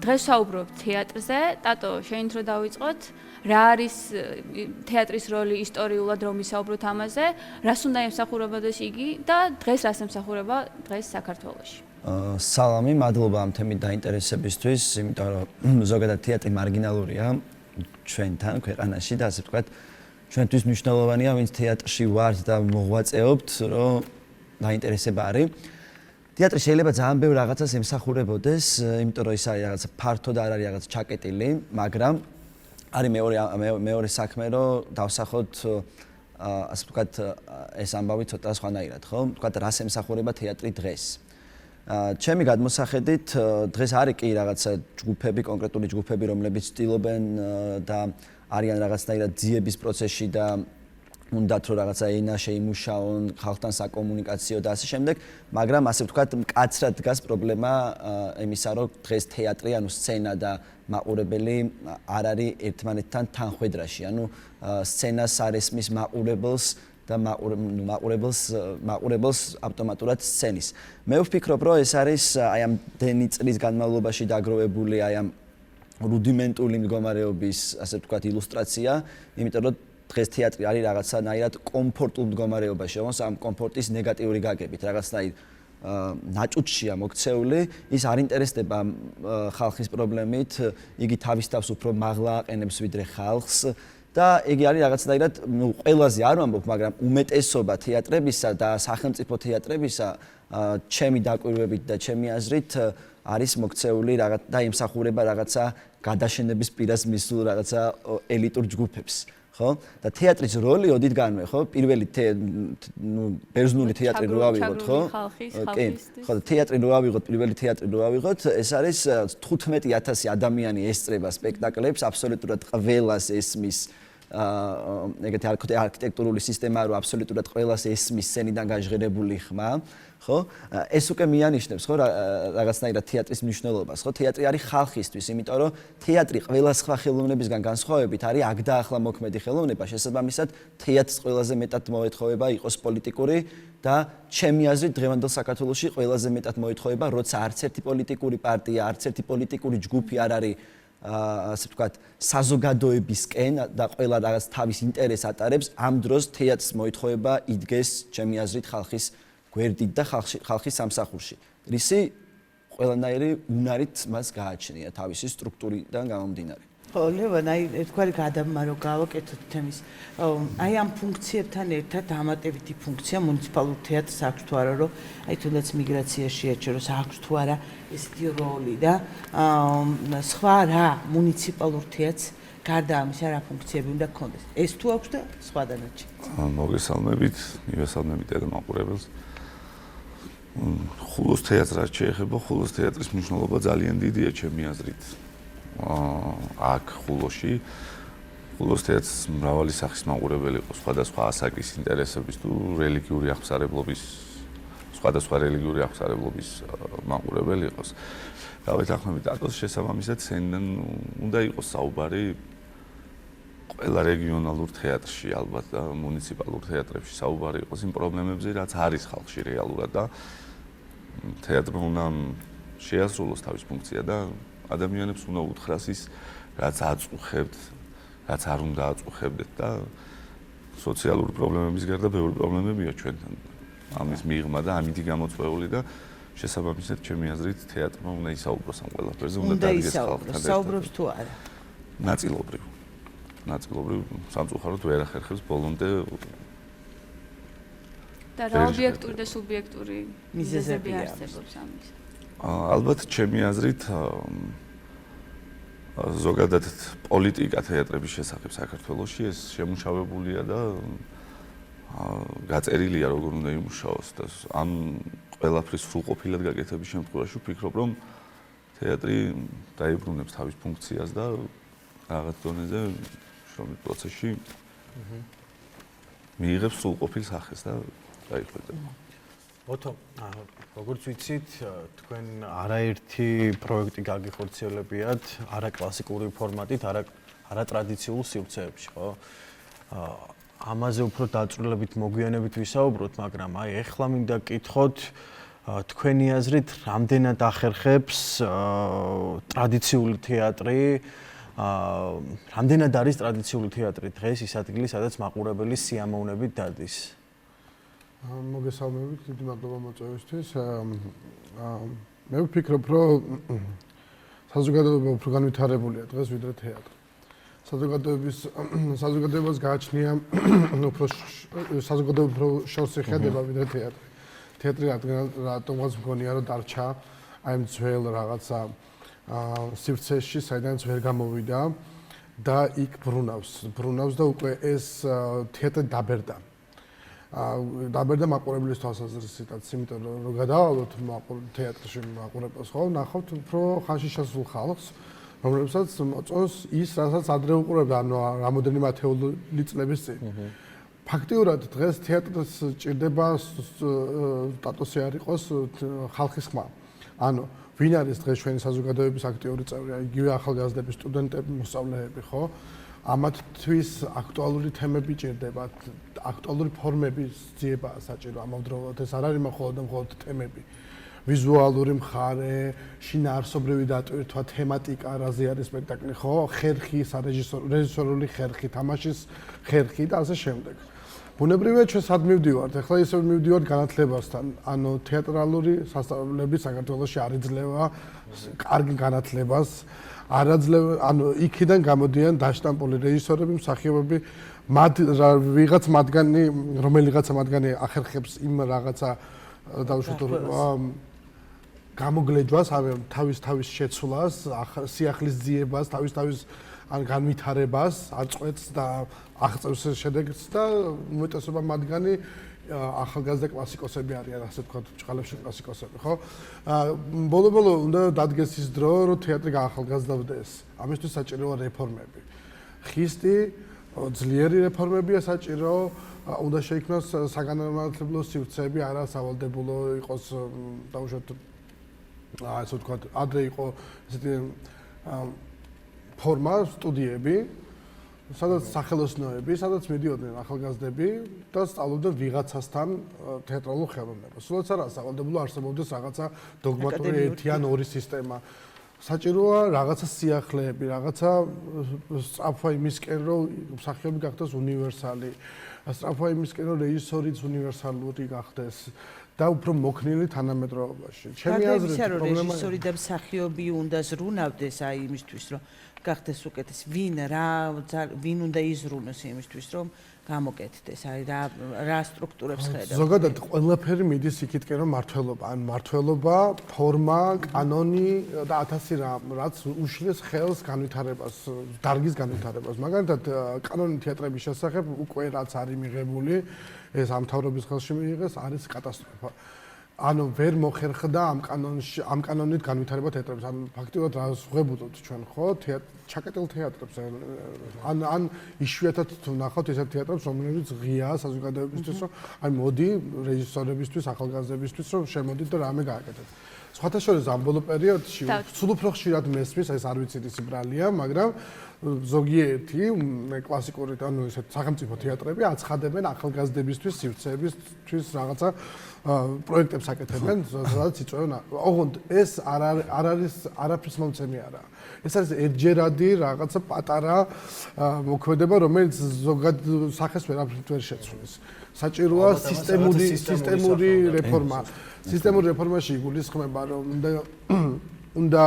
დღეს ვსაუბრობ თეატრზე, ტატო, შენით რო დავიწყოთ, რა არის თეატრის როლი ისტორიულად რომ ვისაუბროთ ამაზე, რას უნდა ემსახურებოდეს იგი და დღეს რას ემსახურება დღეს საქართველოში. სალამი, მადლობა ამ თემით დაინტერესებისთვის, იმიტომ რომ ზოგადად თეატრი მარგინალურია ჩვენთან ქვეყანაში და ასე ვთქვათ, ჩვენთვის მნიშვნელოვანია, ვინც თეატრში ვართ და მოღვაწეობთ, რომ დაინტერესება არის. თეატრი შეიძლება ძალიან ბევრ რაღაცას ემსახურებოდეს, იმიტომ რომ ის არის რაღაც ფართოდ არ არის რაღაც ჩაკეტილი, მაგრამ არის მეორე საქმე, რომ დავსახოთ ასე ვთქვათ, ეს ამბავი ცოტა სხვანაირად, ხო? ვთქვათ, რას ემსახურება თეატრი დღეს. ჩემი გადმოსახედით დღეს არის კი რაღაცა ჯგუფები, კონკრეტული ჯგუფები, რომლებიც ცდილობენ და არიან რაღაცნაირად ძიების პროცესში და უნდათ რომ რაღაცა ენა შეიმუშაონ, ხალხთან საკომუნიკაციო და ასე შემდეგ, მაგრამ ასე ვთქვათ, მკაცრად დგას პრობლემა იმისა, რომ დღეს თეატრი, ანუ სცენა და მაყურებელი არ არის ერთმანეთთან თანხვედრაში, ანუ სცენას არ ესმის მაყურებელს და მაყურებელს ავტომატურად სცენის. მე ვფიქრობ, რომ ეს არის აი ამ დენი წლის განმავლობაში დაგროვებული აი ამ რუდიმენტული მდგომარეობის, ასე ვთქვათ, ილუსტრაცია, იმიტომ რომ დღეს თეატრი არის რაღაცნაირად კომფორტულ მდგომარეობაში, όμως ამ კომფორტის ნეგატიური გაგებით, რაღაცნაირ ნაჭუჭშია მოქცეული, ის არ ინტერესდება ხალხის პრობლემით, იგი თავის თავს უფრო მაღლა აყენებს ვიდრე ხალხს და იგი არის რაღაცნაირად, ნუ ყველაზე არ ვამბობ, მაგრამ უმეტესობა თეატრებისა და სახელმწიფო თეატრებისა, ჩემი დაკვირვებით და ჩემი აზრით არის მოქცეული და ემსახურება რაღაცა გადაშენების პირას მისულ რაღაცა ელიტურ ჯგუფებს. ხო? და თეატრის როლი ოდითგანვე, ხო? პირველი ბერძნული თეატრი რო ავიღოთ, ხო? კი. ხო, თეატრი რო ავიღოთ, პირველი თეატრი რო ავიღოთ, ეს არის 15000 ადამიანი ესწრება სპექტაკლებს, აბსოლუტურად ყველას ესმის ეგეთი არქიტექტურული სისტემა, რომ აბსოლუტურად ყველას ესმის სცენიდან გაჟღერებული ხმა, ხო? ეს უკვე მიანიშნებს, ხო, რაღაცნაირად თეატრის მნიშვნელობას, ხო? თეატრი არის ხალხისთვის, იმიტომ რომ თეატრი ყველა სხვა ხელოვნებისგან განსხვავებით არის აქ და ახლა მოქმედი ხელოვნება, შესაბამისად თეატრს ყველაზე მეტად მოეთხოვება იყოს პოლიტიკური და ჩემი აზრით დღევანდელ საქართველოში ყველაზე მეტად მოეთხოვება, როცა არც ერთი პოლიტიკური პარტია, არც ერთი პოლიტიკური ჯგუფი არ არის ასე ვთქვათ, საზოგადოებისკენ და ყველა რაღაც თავის ინტერესს ატარებს, ამ დროს თეატრს მოეთხოვება იდგეს, ჩემი აზრით, ხალხის გვერდით და ხალხის სამსახურში. რისი ყველანაირი უნარით მას გააჩნია თავისი სტრუქტურიდან გამომდინარე. ხო, ლევან, აი ერთგვარი გადაბმა რომ გავაკეთოთ თემის. აი ამ ფუნქციებთან ერთად ამატებითი ფუნქცია მუნიციპალურ თეატრს აქვს თუ არა, რომ აი თუნდაც მიგრაციაში ეჩეროს აქვს თუ არა ესეთი როლი და სხვა რა მუნიციპალურ თეატრს გარდა ამისა რა ფუნქციები უნდა გქონდეს. ეს თუ აქვს და სხვა დანარჩენი. მოგესალმებით, მივესალმებით და მაყურებელს. ხულოს თეატრს რაც შეეხება, ხულოს თეატრის მნიშვნელობა ძალიან დიდია ჩემი აზრით. აქ ხულოში ხულოს თეატრს მრავალი სახის მაყურებელი იყო, სხვადასხვა ასაკის ინტერესების თუ რელიგიური აღსარებლობის, სხვადასხვა რელიგიური აღსარებლობის მაყურებელი იყოს. დავეთანხმებით ატოს შესაბამისად სცენიდან უნდა იყოს საუბარი ყველა რეგიონალურ თეატრში, ალბათ და მუნიციპალურ თეატრებში საუბარი იყოს იმ პრობლემებზე, რაც არის ხალხში რეალურად და თეატრმა უნდა შეასრულოს თავის ფუნქცია და ადამიანებს უნდა უთხრას ის, რაც აწუხებთ, რაც არ უნდა აწუხებდეთ და სოციალური პრობლემების გარდა ბევრი პრობლემებია ჩვენთან. ამის მიღმა და ამითი გამოწვეული და შესაბამისად ჩემი აზრით თეატრმა უნდა ისაუბროს ამ ყველაფერზე, უნდა დადგეს ხალხთან ერთად. საუბრობს თუ არა? ნაწილობრივ. სამწუხაროდ ვერ ახერხებს ბოლომდე და რა ობიექტური და სუბიექტური მიზეზები არსებობს ამის? ალბათ ჩემი აზრით ზოგადად პოლიტიკა თეატრების შესახებ საქართველოში ეს შემუშავებულია და გაწერილია როგორ უნდა იმუშაოს და ამ ყველაფრის სრულყოფილად გაკეთების შემთხვევაში ვფიქრობ რომ თეატრი დაიბრუნებს თავის ფუნქციას და რაღაც დონეზე შრომის პროცესში მიიღებს სრულყოფილ სახეს და დაიხვეწება. ოთო, როგორც ვიცით, თქვენ არაერთი პროექტი გაგიხორციელებიათ არაკლასიკური ფორმატით, არატრადიციულ სივრცეებში, ხო? ამაზე უფრო დაწვრილებით მოგვიანებით ვისაუბროთ, მაგრამ აი ეხლა მინდა გკითხოთ, თქვენი აზრით რამდენად ახერხებს ტრადიციული თეატრი რამდენად არის ტრადიციული თეატრი დღეს ის ადგილი, სადაც მაყურებელი სიამოვნებით დადის? მოგესალმებით, დიდი მადლობა მოწვევისთვის. მე ვფიქრობ, რომ საზოგადოება უფრო განვითარებულია დღეს ვიდრე თეატრი. საზოგადოებას გააჩნია უფრო საზოგადოება უფრო შორს ეხედება ვიდრე თეატრი. თეატრი რატომღაც მგონია, რომ დარჩა აი ამ ძველ რაღაცა სივრცეში, საიდანაც ვერ გამოვიდა და იქ ბრუნავს და უკვე ეს თეატრი დაბერდა. დაბერდა მაყურებლის თვალსაზრისითაც, იმიტომ რომ გადავალოთ თეატრში მაყურებელს, ხო, ნახავთ უფრო ხანში შესულ ხალხს, რომლებსაც მოწონს ის, რასაც ადრე უყურებდა, ანუ რამოდენიმე ათეული წლების წინ. ფაქტიურად დღეს თეატრს ჭირდება სტატუსი არ იყოს ხალხის ხმა. ანუ ვინ არის დღეს ჩვენი საზოგადოების აქტიური წევრი, იგივე ახალგაზრდები, სტუდენტები, მოსწავლეები, ხო? ამათთვის აქტუალური თემები ჭირდებათ, აქტუალური ფორმების ძიებაა საჭირო ამავდროულად. ეს არ არის მხოლოდ თემები. ვიზუალური მხარე, შინაარსობრივი დატვირთვა, თემატიკა, რაზე არის სპექტაკლი, ხო? ხერხი, რეჟისორული ხერხი, თამაშის ხერხი და ასე შემდეგ. ბუნებრივია ჩვენ სად მივდივართ? ახლა ისევ მივდივართ განათლებასთან. ანუ თეატრალური სასწავლებლები საქართველოში არ იძლევა კარგი განათლებას. ანუ იქიდან გამოდიან დაშტამპული რეჟისორები, მსახიობები, რომელიღაცა მათგანი ახერხებს იმ რაღაცა გამოგლეჯვას, თავის შეცვლას, სიახლის ძიებას, თავის განვითარებას, აწყვეტს და აღწევს შედეგს და უმეტესობა მათგანი ახალგაზრდა კლასიკოსები არიან, ასე ვთქვათ, ჭყალებში კლასიკოსები, ხო? ბოლო-ბოლო უნდა დადგეს ის დრო, რომ თეატრი გაახალგაზრდავდეს. ამისთვის საჭიროა რეფორმები. ხისტი, ძლიერი რეფორმებია საჭირო, უნდა შეიქმნას საგანმანათლებლო სივრცეები, არა სავალდებულო იყოს, დავუშვათ, ასე ვთქვათ, ადრე იყო ესეთი ფორმა, სტუდიები, სადაც სახელოსნოები, სადაც მიდიოდნენ ახალგაზრდები და სწავლობდნენ ვიღაცასთან თეატრალურ ხელოვნებას. სულაც არა სავალდებულო არსებობდეს რაღაცა დოგმატური ერთი ან ორი სისტემა. საჭიროა რაღაცა სიახლეები, რაღაცა სწრაფვა იმისკენ, რომ მსახიობი გახდეს უნივერსალი, სწრაფვა იმისკენ, რომ რეჟისორიც უნივერსალური გახდეს და უფრო მოქნილი თანამედროვეობაში. ჩემი აზრით, პრობლემა რეჟისორი და მსახიობი უნდა ზრუნავდეს აი იმისთვის, რომ გახდეს უკეთეს, ვინ უნდა იზრუნოს იმისთვის, რომ გამოკეთდეს, აი რა სტრუქტურებს ხედავთ. ზოგადად ყველაფერი მიდის იქითკენ, რომ მართველობა, ფორმა, კანონი და 1000 რამ, რაც უშლის ხელს განვითარებას, დარგის განვითარებას. მაგალითად, კანონი თეატრების შესახებ უკვე რაც არის მიღებული, ეს ამ მთავრობის ხელში მიიღეს, არის კატასტროფა. ანუ ვერ მოხერხდა ამ კანონით განვითარება თეატრებს. ანუ ფაქტიურად რას ვღებულობთ ჩვენ, ხო? ჩაკეტილ თეატრებს. ან იშვიათად თუ ნახავთ ესეთ თეატრებს, რომლებიც ღიაა საზოგადოებისთვის, რომ აი მოდი რეჟისორებისთვის, ახალგაზრდებისთვის, რომ შემოდით და რამე გააკეთეთ. სხვათა შორის ამ ბოლო პერიოდში სულ უფრო ხშირად მესმის, ეს არ ვიცით ის ბრალია, მაგრამ ზოგიერთი კლასიკური, ანუ ესეთ სახელმწიფო თეატრები აცხადებენ ახალგაზრდებისთვის, სივრცეებისთვის რაღაცა პროექტებს აკეთებენ, სადაც იწვევენ. ოღონდ ეს არ არის არაფრის მომცემი არაა. ეს არის ერთჯერადი რაღაცა პატარა მოქმედება, რომელიც ზოგად სახეს ვერ შეცვლის. საჭიროა სისტემური რეფორმა. სისტემურ რეფორმაში იგულისხმება, რომ უნდა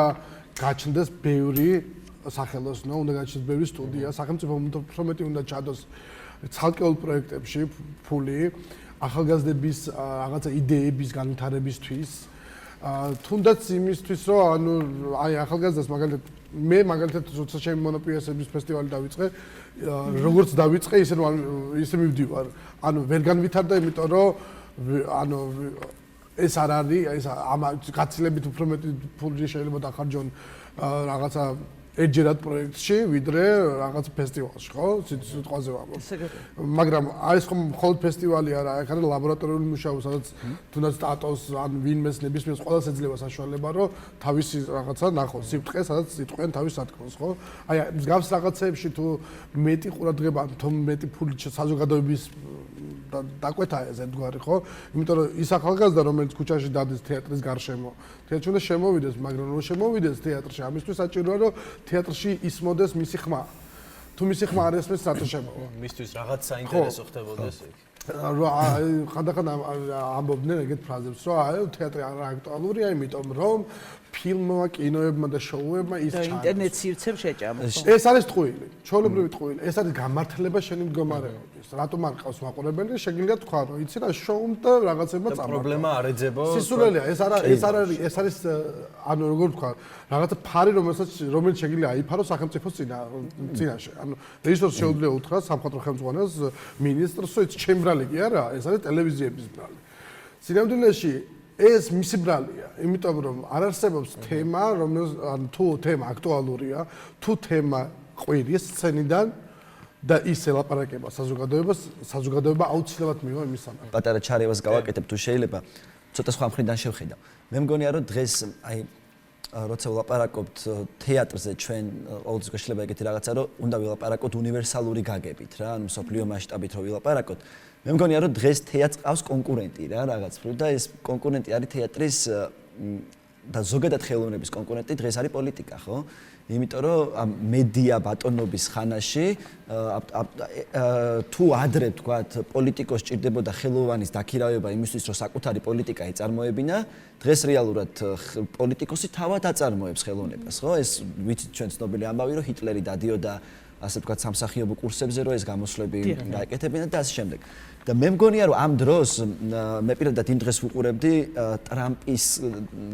გაჩნდეს ბევრი სახელოსნო, უნდა გაჩნდეს ბევრი სტუდია, სახელმწიფო უფრო მეტი უნდა ჩადოს ცალკეულ პროექტებში ფული, ახალგაზრდების რაღაცა იდეების განვითარებისთვის, თუნდაც იმისთვის, რომ ანუ აი ახალგაზრდას მაგალითად როცა ჩემი მონოპიესების ფესტივალი დავიწყე, როგორც დავიწყე, ისე მივდივარ. ანუ ვერ განვითარდა, იმიტომ რომ ანუ ეს არ არის, ეს ამ გაცილებით უფრო მეტი ფული შეიძლება დახარჯონ რაღაცა ერთჯერად პროექტში, ვიდრე რაღაც ფესტივალში, ხო? სიტყვაზე ვამბობ. მაგრამ ეს ხომ მხოლოდ ფესტივალი არა, აქ არის ლაბორატორიული მუშაობა, სადაც თუნდაც სტატოს ან ვინმეს ნებისმიერს ყველას ეძლევა საშუალება, რომ თავისი რაღაცა ნახოს, სიბრტყე, სადაც იტყვიან თავის სათქმელს, ხო? აი მსგავს რაღაცეებში თუ მეტი ყურადღება, თუ მეტი ფული საზოგადოების დაკვეთა ეს ერთგვარი ხო? იმიტომ რომ ის ახალგაზრდა რომელიც ქუჩაში დადის თეატრის გარშემო, თეატრში უნდა შემოვიდეს, მაგრამ რომ შემოვიდეს თეატრში, ამისთვის საჭიროა რომ თეატრში ისმოდეს მისი ხმა. თუ მისი ხმა არ ესმის, რატო შემოვა? მისთვის რაღაც საინტერესო ხდებოდეს იქ. ხანდახან ამბობდნენ ეგეთ ფრაზებს, რომ თეატრი არ აქტუალურია, იმიტომ რომ ფილმმა, კინოებმა და შოუებმა ის და ინტერნეტ სივრცემ შეჭამო. ეს არის ტყუილი, ჩვეულებრივი ტყუილი. ეს არის გამართლება შენი მდგომარეობის. რატომ არ ყავს მაყურებელი? შეგიძლია თქვა, რომ იცი რა შოუმ და რაღაცებმა წამოვა. პრობლემა არ ეძებო. სისულელია, ეს არის ანუ როგორ თქვა, რაღაცა ფარი, რომელიც შეგიძლია აიფარო სახელმწიფოს წინაშე. ანუ რეჟისორს შეუძლია უთხრა სამხატვრო ხელმძღვანელს, მინისტრს, რომ ეს ჩემ ბრალი კი არა, ეს არის ტელევიზიების ბრალი. სინამდვილეში ეს მისი ბრალია, იმიტომ რომ არ არსებობს თემა, ანუ თუ თემა აქტუალურია, თუ თემა ყვირის სცენიდან და ის ელაპარაკება საზოგადოება აუცილებლად მივა იმის სამართლად. პატარა ჩარევას გავაკეთებ თუ შეიძლება, ცოტა სხვა მხრიდან შევხედავ. მე მგონია რომ დღეს აი როცა ვლაპარაკობთ თეატრზე ჩვენ ყოველთვის შეიძლება ეგეთი რაღაცა რომ უნდა ვილაპარაკოთ უნივერსალური გაგებით რა, ანუ მსოფლიო მასშტაბით რომ ვილაპარაკოთ. მე მგონია რომ დღეს თეატრს ყავს კონკურენტი რა რაღაც ფრო და ეს კონკურენტი არის თეატრის და ზოგადად ხელოვნების კონკურენტი დღეს არის პოლიტიკა, ხო? იმიტომ რომ მედია ბატონობის ხანაში თუ ადრე თქვათ პოლიტიკოს ჭირდებოდა ხელოვანის დაქირავება იმისთვის რომ საკუთარი პოლიტიკა ეწარმოებინა, დღეს რეალურად პოლიტიკოსი თავად აწარმოებს ხელოვნებას, ხო? ეს ვიცით ჩვენ ცნობილი ამბავი რომ ჰიტლერი დადიოდა ასე ვთქვათ სამსახიობო კურსებზე რომ ეს გამოსვლები გაეკეთებინა და ასე შემდეგ. და მე მგონია რომ ამ დროს მე პირადად იმ დღეს ვუყურებდი ტრამპის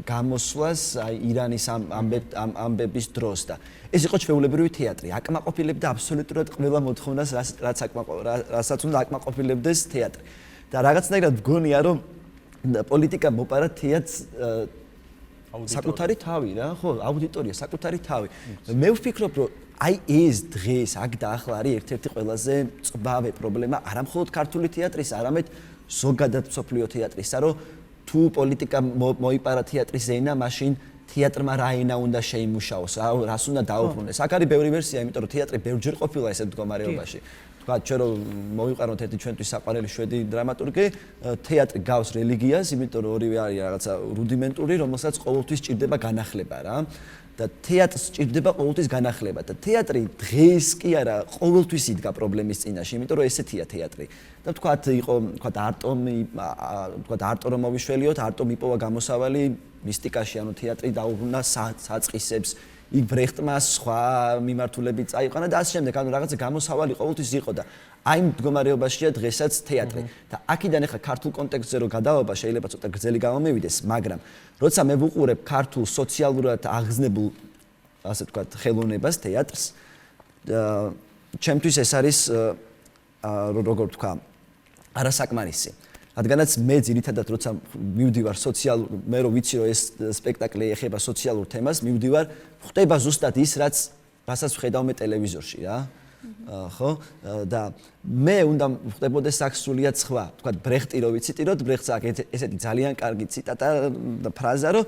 გამოსვლას აი ირანის ამბების დროს და ეს იყო ჩვეულებრივი თეატრი. აკმაყოფილებდა აბსოლუტურად ყველა მოთხოვნას, რასაც უნდა აკმაყოფილებდეს თეატრი. და რაღაცნაირად მგონია რომ პოლიტიკა მოპარა თეატრს საკუთარი თავი რა, ხო, აუდიტორია საკუთარი თავი. მე ვფიქრობ რომ აი ეს დღეს აქ და ახლა არის ერთ-ერთი ყველაზე წვავე პრობლემა არა მხოლოდ ქართული თეატრის, არამედ ზოგადად მსოფლიო თეატრისა, რომ თუ პოლიტიკა მოიპარა თეატრის ენა, მაშინ თეატრმა რა ენა უნდა შეიმუშაოს, რას უნდა დაუბრუნდეს. აქ არის ბევრი ვერსია, იმიტომ რომ თეატრი ბევრჯერ ყოფილა ესეთ მდგომარეობაში. თქვა ჩვენ რომ მოვიყაროთ ერთი ჩვენთვის საყვარელი შვედი დრამატურგი, თეატრი გავს რელიგიას, იმიტომ რომ ორივე არის რაღაცა რუდიმენტური, რომელსაც ყოველთვის ჭირდება განახლება რა. და თეატრს ჭირდება ყოველთვის განახლება და თეატრი დღეს კი არა ყოველთვის იდგა პრობლემის წინაშე, იმიტომ რომ ესეთია თეატრი. და თქვათ იყო, თქვათ არტო რომ მოვიშველიოთ, არტო მიპოვა გამოსავალი მისტიკაში, ანუ თეატრი დაუბრუნა საწყისებს, იქ ბრეხტმა სხვა მიმართულებით წაიყვანა და ასე შემდეგ, ანუ რაღაცა გამოსავალი ყოველთვის იყო და აი მდგომარეობაშია დღესაც თეატრი. და აქედან ახლა ქართულ კონტექსტზე რო გადავობა შეიძლება ცოტა გრძელი გამომივიდეს, მაგრამ როცა მე ვუყურებ ქართულ სოციალურად აღგზნებულ ასე ვთქვათ ხელოვნებას, თეატრს, ჩემთვის ეს არის როგორ ვთქვა, არასაკმარისი. რადგანაც მე ძირითადად როცა მივდივარ მე რო ვიცი რომ ეს სპექტაკლი ეხება სოციალურ თემას, მივდივარ, ხვდება ზუსტად ის, რასაც ვხედავ მე ტელევიზორში რა. ხო? და მე უნდა ხვდებოდეს აქ სრულიად სხვა. თქვათ ბრეხტი რო ვიციტიროთ, ბრეხტს აქ ესეთი ძალიან კარგი ციტატა და ფრაზა, რომ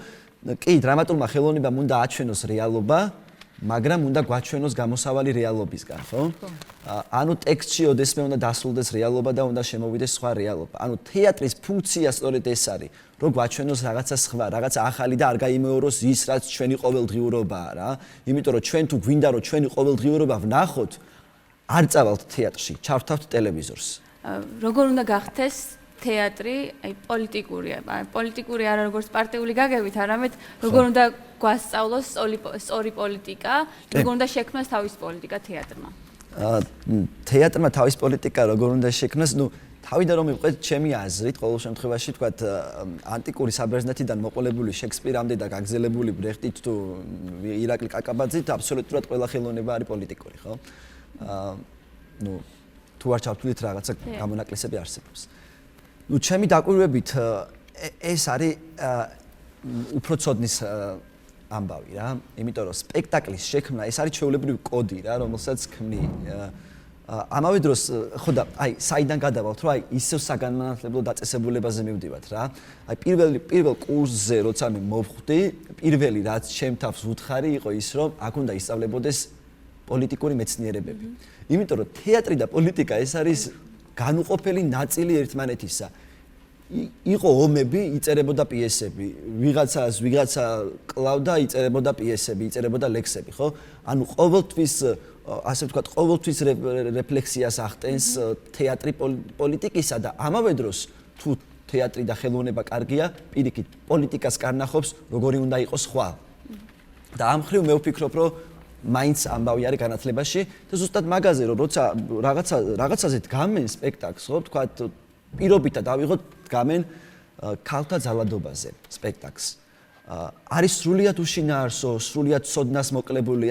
კი, დრამატულმა ხელოვნებამ უნდა აჩვენოს რეალობა, მაგრამ უნდა გვაჩვენოს გამოსავალი რეალობისგან, ხო? ანუ ტექსტში ოდესმე უნდა დასრულდეს რეალობა და უნდა შემოვიდეს სხვა რეალობა. ანუ თეატრის ფუნქცია სწორედ ეს არის, რომ გვაჩვენოს რაღაცა სხვა, რაღაცა ახალი და არ გაიმეოროს ის, რაც ჩვენი ყოველდღიურობაა რა. იმიტომ რომ ჩვენ თუ გვინდა რომ ჩვენი ყოველდღიურობა ვნახოთ, არ წავალთ თეატრში, ჩავთავთ ტელევიზორს. როგორ უნდა გახდეს თეატრი, აი პოლიტიკური, პოლიტიკური არა როგორც პარტიული გაგებით, არამედ როგორ უნდა გვასწავლოს სწორი პოლიტიკა, როგორ უნდა შექმნას თავის პოლიტიკა თეატრმა. თეატრმა თავის პოლიტიკა როგორ უნდა შექმნას, თავიდან რომ მივყვეთ ჩემი აზრით, ყოველ შემთხვევაში თქვათ ანტიკური საბერძნეთიდან მოყოლებული შექსპირამდე და გაგზელებული ბრეხტით თუ ირაკლი კაკაბაძით აბსოლუტურად ყველა ხელოვნება არის პოლიტიკური, ხო? თუ არ ჩავთვლით რაღაცა გამონაკლისები არსებობს. ჩემი დაკვირვებით ეს არის უფრო ცოდნის ამბავი რა, იმიტომ რომ სპექტაკლის შექმნა ეს არის ჩვეულებრივი კოდი რა, რომელსაც ქმნი. ამავე დროს ხო და აი საიდან გადავალთ, რომ აი ისევ საგანმანათლებლო დაწესებულებაზე მივდივართ რა. აი პირველ კურსზე როცა მე მოვხვდი, პირველი რაც ჩემ თავს ვუთხარი იყო ის, რომ აქ უნდა ისწავლებოდეს პოლიტიკური მეცნიერებები. იმიტომ რომ თეატრი და პოლიტიკა ეს არის განუყოფელი ნაწილი ერთმანეთისა. იყო ომები, იწერებოდა პიესები, ვიღაცა კლავდა, იწერებოდა პიესები, იწერებოდა ლექსები, ხო? ანუ ყოველთვის ასე ვთქვათ, ყოველთვის რეფლექსიას ახდენს თეატრი პოლიტიკისა და ამავე დროს თუ თეატრი და ხელოვნება კარგია, პირიქით პოლიტიკას კარნახობს, როგორი უნდა იყოს ხვალ. და ამ მხრივ მე ვფიქრობ, რომ მაინც ამბავი არის განათლებაში და ზუსტად მაგაზე, რომ როცა რაღაცაზე დგამენ სპექტაკლს, ხო, ვთქვათ, პირობითად ავიღოთ დგამენ ქალთა ძალადობაზე სპექტაკლს. არის სრულიად უშინაარსო, სრულიად ცოდნას მოკლებული,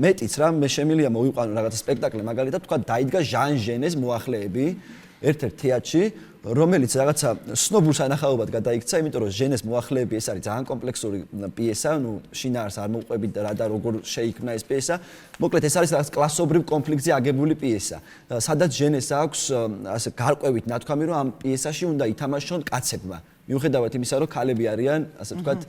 მეტიც რა, მე შემიძლია მოვიყვანო რაღაცა სპექტაკლი, მაგალითად, თქვა დაიდგა ჟან ჟენეს მოახლეები ერთ-ერთ თეატრში, რომელიც რაღაცა სნობურ სანახაობად გადაიქცა, იმიტომ რომ ჟენეს მოახლეები ეს არის ძალიან კომპლექსური პიესა, ნუ შინაარს არ მოვყვებით რა და როგორ შეიქმნა ეს პიესა. მოკლედ ეს არის რაღაც კლასობრივ კონფლიქტზე აგებული პიესა. სადაც ჟენეს აქვს ასე გარკვევით ნათქვამი, რომ ამ პიესაში უნდა ითამაშონ კაცებმა. მიუხედავად იმისა, რომ ქალები არიან, ასე ვთქვათ,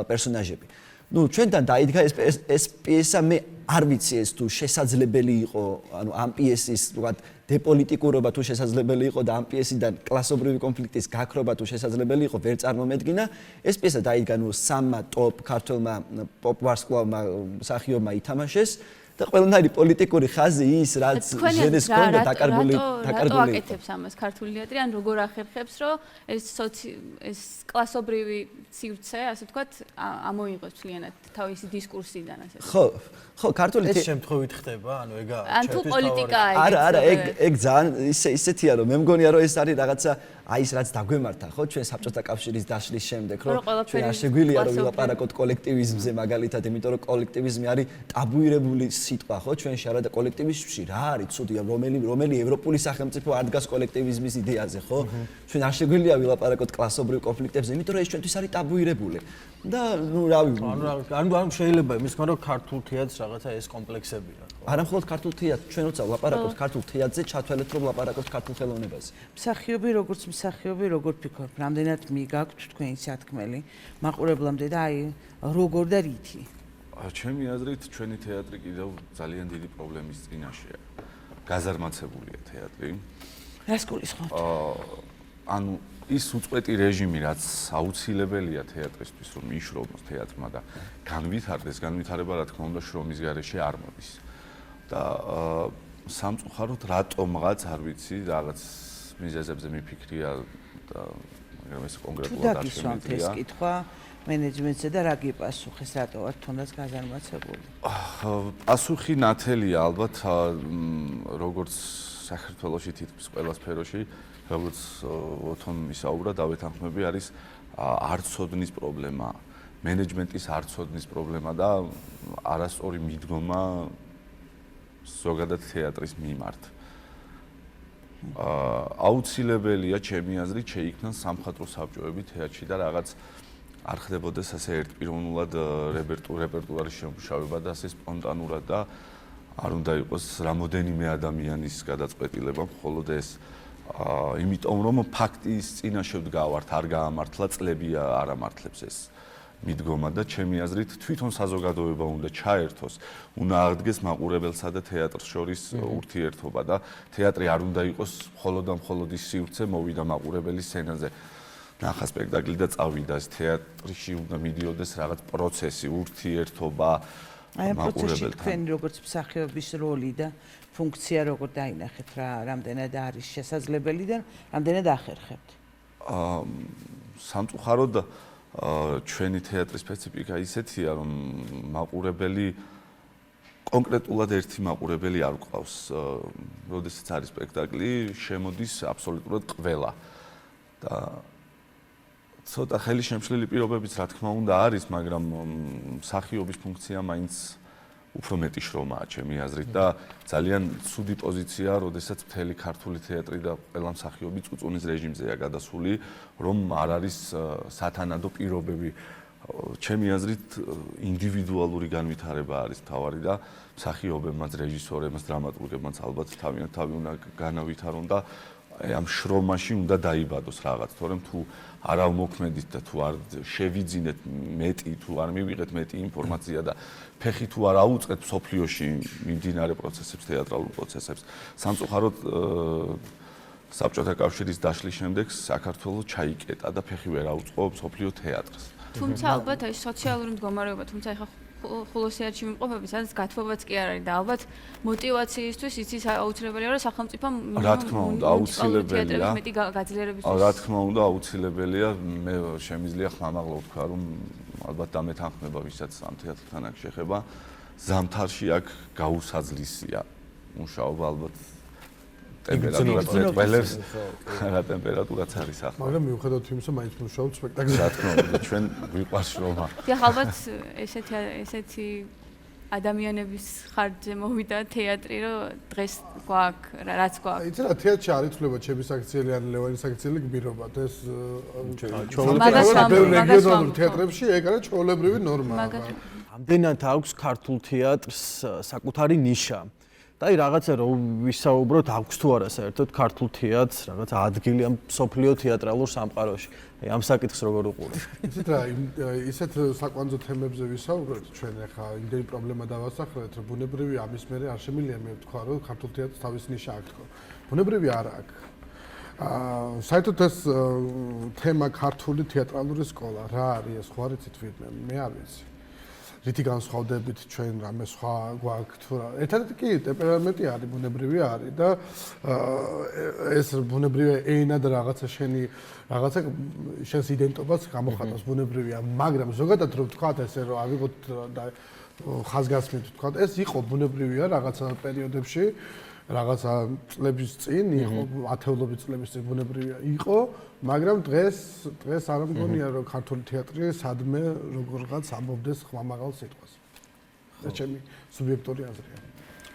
პერსონაჟები. ნუ ჩვენთან დაიდგა ეს პიესა, მე არ ვიცი ეს თუ შესაძლებელი იყო, ანუ ამ პიესის, ვთქვათ, დეპოლიტიკურობა თუ შესაძლებელი იყო და ამ პიესიდან კლასობრივი კონფლიქტის გაქრობა თუ შესაძლებელი იყო, ვერ წარმომედგინა. ეს პიესა დაიდგა ნუ სამმა ტოპ ქართველმა პოპ ვარსკვლავმა მსახიობმა ითამაშეს. და ყველანაირი პოლიტიკური ხაზი ის რაც ჟენეს კონდა დაკარგული რატო აკეთებს ამას ქართული თეატრი ან როგორ ახერხებს რომ ეს კლასობრივი სივრცე ასე ვთქვათ ამოიღოს მთლიანად თავისი დისკურსიდან ასე ხო ქართული ეს შემთხვევით ხდება ანუ ეგა ან თუ პოლიტიკაა არა ეგ ძალიან ისეთია რომ მე მგონია რომ ეს არის რაღაცა აი ის რაც დაგვემართა ხო ჩვენ საბჭოთა კავშირის დაშლის შემდეგ რომ ჩვენ არ შეგვიძლია რომ ვილაპარაკოთ კოლექტივიზმზე მაგალითად იმიტომ რომ კოლექტივიზმი არის ტაბუირებული სიტყვა ხო ჩვენში არა და კოლექტივიზმში რა არის ცუდია რომელი ევროპული სახელმწიფო არ დგას კოლექტივიზმის იდეაზე ხო ჩვენ არ შეგვიძლია ვილაპარაკოთ კლასობრივ კონფლიქტებზე იმიტომ რომ ეს ჩვენთვის არის ტაბუირებული და ნუ რავი ანუ შეიძლება იმის თქმა რომ ქართულ თეატრს რაღაცა ეს კომპლექსებია ხო არა მხოლოდ ქართულ თეატრს ჩვენ როცა ვლაპარაკობთ ქართულ თეატრზე ჩათვალეთ რომ ვლაპარაკობთ ქართულ ხელოვნებაზე მსახიობი როგორც მსახიობი როგორ ფიქრობ რამდენად მიგაქვთ თქვენი სათქმელი მაყურებლამდე და აი როგორ და რითი ჩემი აზრით ჩვენი თეატრი კიდევ ძალიან დიდი პრობლემის წინაშეა გაზარმაცებულია თეატრი რას გულისხმობთ ანუ ის უწყვეტი რეჟიმი რაც აუცილებელია თეატრისთვის რომ იშრომოს თეატრმა და განვითარდეს განვითარება რა თქმა უნდა შრომის გარეშე არ მოდის და სამწუხაროდ რატომღაც არ ვიცი რაღაც მიზეზებზე მიფიქრია და მაგრამ ეს კონკრეტულად არ შემიძლია ეს კითხვა მენეჯმენტზე და რა გიპასუხეს რატო ვარ თუნდაც გაზარმაცებული პასუხი ნათელია ალბათ როგორც საქართველოში თითქმის ყველა სფეროში როგორც ოთონ ისაუბრა დავეთანხმები არის არცოდნის პრობლემა მენეჯმენტის არცოდნის პრობლემა და არასწორი მიდგომა ზოგადად თეატრის მიმართ აუცილებელია ჩემი აზრით შეიქმნას სამხატვრო საბჭოები თეატრში და რაღაც არ ხდებოდეს ასე ერთპიროვნულად რეპერტუარის შემუშავება და ასე სპონტანურად და არ უნდა იყოს რამოდენიმე ადამიანის გადაწყვეტილება მხოლოდ ეს იმიტომ რომ ფაქტის წინაშე ვდგავართ არ გაამართლა წლებია არ ამართლებს ეს მიდგომა და ჩემი აზრით თვითონ საზოგადოება უნდა ჩაერთოს უნდა აღდგეს მაყურებელსა და თეატრს შორის ურთიერთობა და თეატრი არ უნდა იყოს მხოლოდ და მხოლოდ ის სივრცე მოვიდა მაყურებელის სცენაზე ნახა სპექტაკლი და წავიდა ეს თეატრში უნდა მიდიოდეს რაღაც პროცესი ურთიერთობა აი ამ პროცესში თქვენი როგორც მსახიობის როლი და ფუნქცია როგორ დაინახეთ რა რამდენად არის შესაძლებელი და რამდენად ახერხებთ სამწუხაროდ ჩვენი თეატრის სპეციფიკა ისეთია რომ მაყურებელი კონკრეტულად ერთი მაყურებელი არ გვყავს როდესაც არის სპექტაკლი შემოდის აბსოლუტურად ყველა და ცოტა ხელი შემშლელი პირობებიც რა თქმა უნდა არის მაგრამ მსახიობის ფუნქცია მაინც უფრო მეტი შრომაა ჩემი აზრით და ძალიან ცუდი პოზიცია, როდესაც მთელი ქართული თეატრი და ყველა მსახიობი წუწუნის რეჟიმზეა გადასული, რომ არ არის სათანადო პირობები. ჩემი აზრით ინდივიდუალური განვითარება არის მთავარი და მსახიობებმაც, რეჟისორებმაც, დრამატურგებმაც ალბათ თავიანთ თავი უნდა განავითარონ და ამ შრომაში უნდა დაიბადოს რაღაც, თორემ თუ არ ავმოქმედით და თუ არ შევიძინეთ მეტი, თუ არ მივიღეთ მეტი ინფორმაცია და ფეხი თუ არ აუწყეთ სოფლიოში მიმდინარე პროცესებს, თეატრალურ პროცესებს, სამწუხაროდ საბჭოთა კავშირის დაშლის შემდეგ საქართველოს ჩაიკეტა და ფეხი ვერ აუწყო სოფლიო თეატრს. თუმცა ალბათ ეს სოციალური მდგომარეობა, თუმცა ეხა ხულოსიარჩი მიმყოფები, სადაც გათბობაც კი არ არის და ალბათ მოტივაციისთვის იცის აუცილებელია რომ სახელმწიფომ რა თქმა უნდა აუცილებელია მეტი გაძლიერების რა თქმა უნდა აუცილებელია მე შემიძლია ხმამაღლა ვთქვა რომ ალბათ დამეთანხმება ვისაც ამ თეატრთან აქვს შეხება ზამთარში აქ გაუსაძლისია მუშაობა ალბათ ტემპერატურაც მეტყველებს რა ტემპერატურაც არის ახლა მაგრამ მიუხედავად იმისა მაინც მუშაობთ სპექტაკლზე რა თქმა უნდა ჩვენ ვიყვარს შრომა დიახ ალბათ ესეთი ადამიანების ხარჯზე მოვიდა თეატრი რომ დღეს გვაქვს რაც გვაქვს იცი რა თეატრში არ იცვლება ჩემი საქციელი ან ლევანის საქციელი გმირობად ეს რეგიონალურ თეატრებში ეგ არის ჩვეულებრივი ნორმა ამდენად აქვს ქართულ თეატრს საკუთარი ნიშა და აი რაღაცა რომ ვისაუბროთ აქვს თუ არა საერთოდ ქართულ თეატრს რაღაცა ადგილი ამ სოფლიო თეატრალურ სამყაროში აი ამ საკითხს როგორ უყურებთ იცით რა ისეთ საკვანძო თემებზე ვისაუბროთ ჩვენ ახლა იმდენი პრობლემა დავასახელეთ რომ ბუნებრივი ამის მერე არ შემიძლია მე ვთქვა რომ ქართულ თეატრს თავის ნიშა აქვს თქო ბუნებრივი არ აქვს საერთოდ ეს თემა ქართული თეატრალური სკოლა რა არის ეს ხო არ იცით ვინმე მე არ ვიცი რითი განსხვავდებით ჩვენ რამე სხვა გვაქვს თუ რა ერთადერთი კი ტემპერამენტი არის ბუნებრივი არის და ეს ბუნებრივი ენა და რაღაცა შენს იდენტობას გამოხატავს ბუნებრივია მაგრამ ზოგადად რომ ვთქვათ ესე რომ ავიღოთ და ხაზგასმით ვთქვათ ეს იყო ბუნებრივია რაღაცა პერიოდებში რაღაცა წლების წინ იყო ათეულობით წლების წინ ბუნებრივია იყო მაგრამ დღეს არ მგონია რომ ქართული თეატრი სადმე როგორღაც ამბობდეს ხმამაღალ სიტყვას და ჩემი სუბიექტური აზრია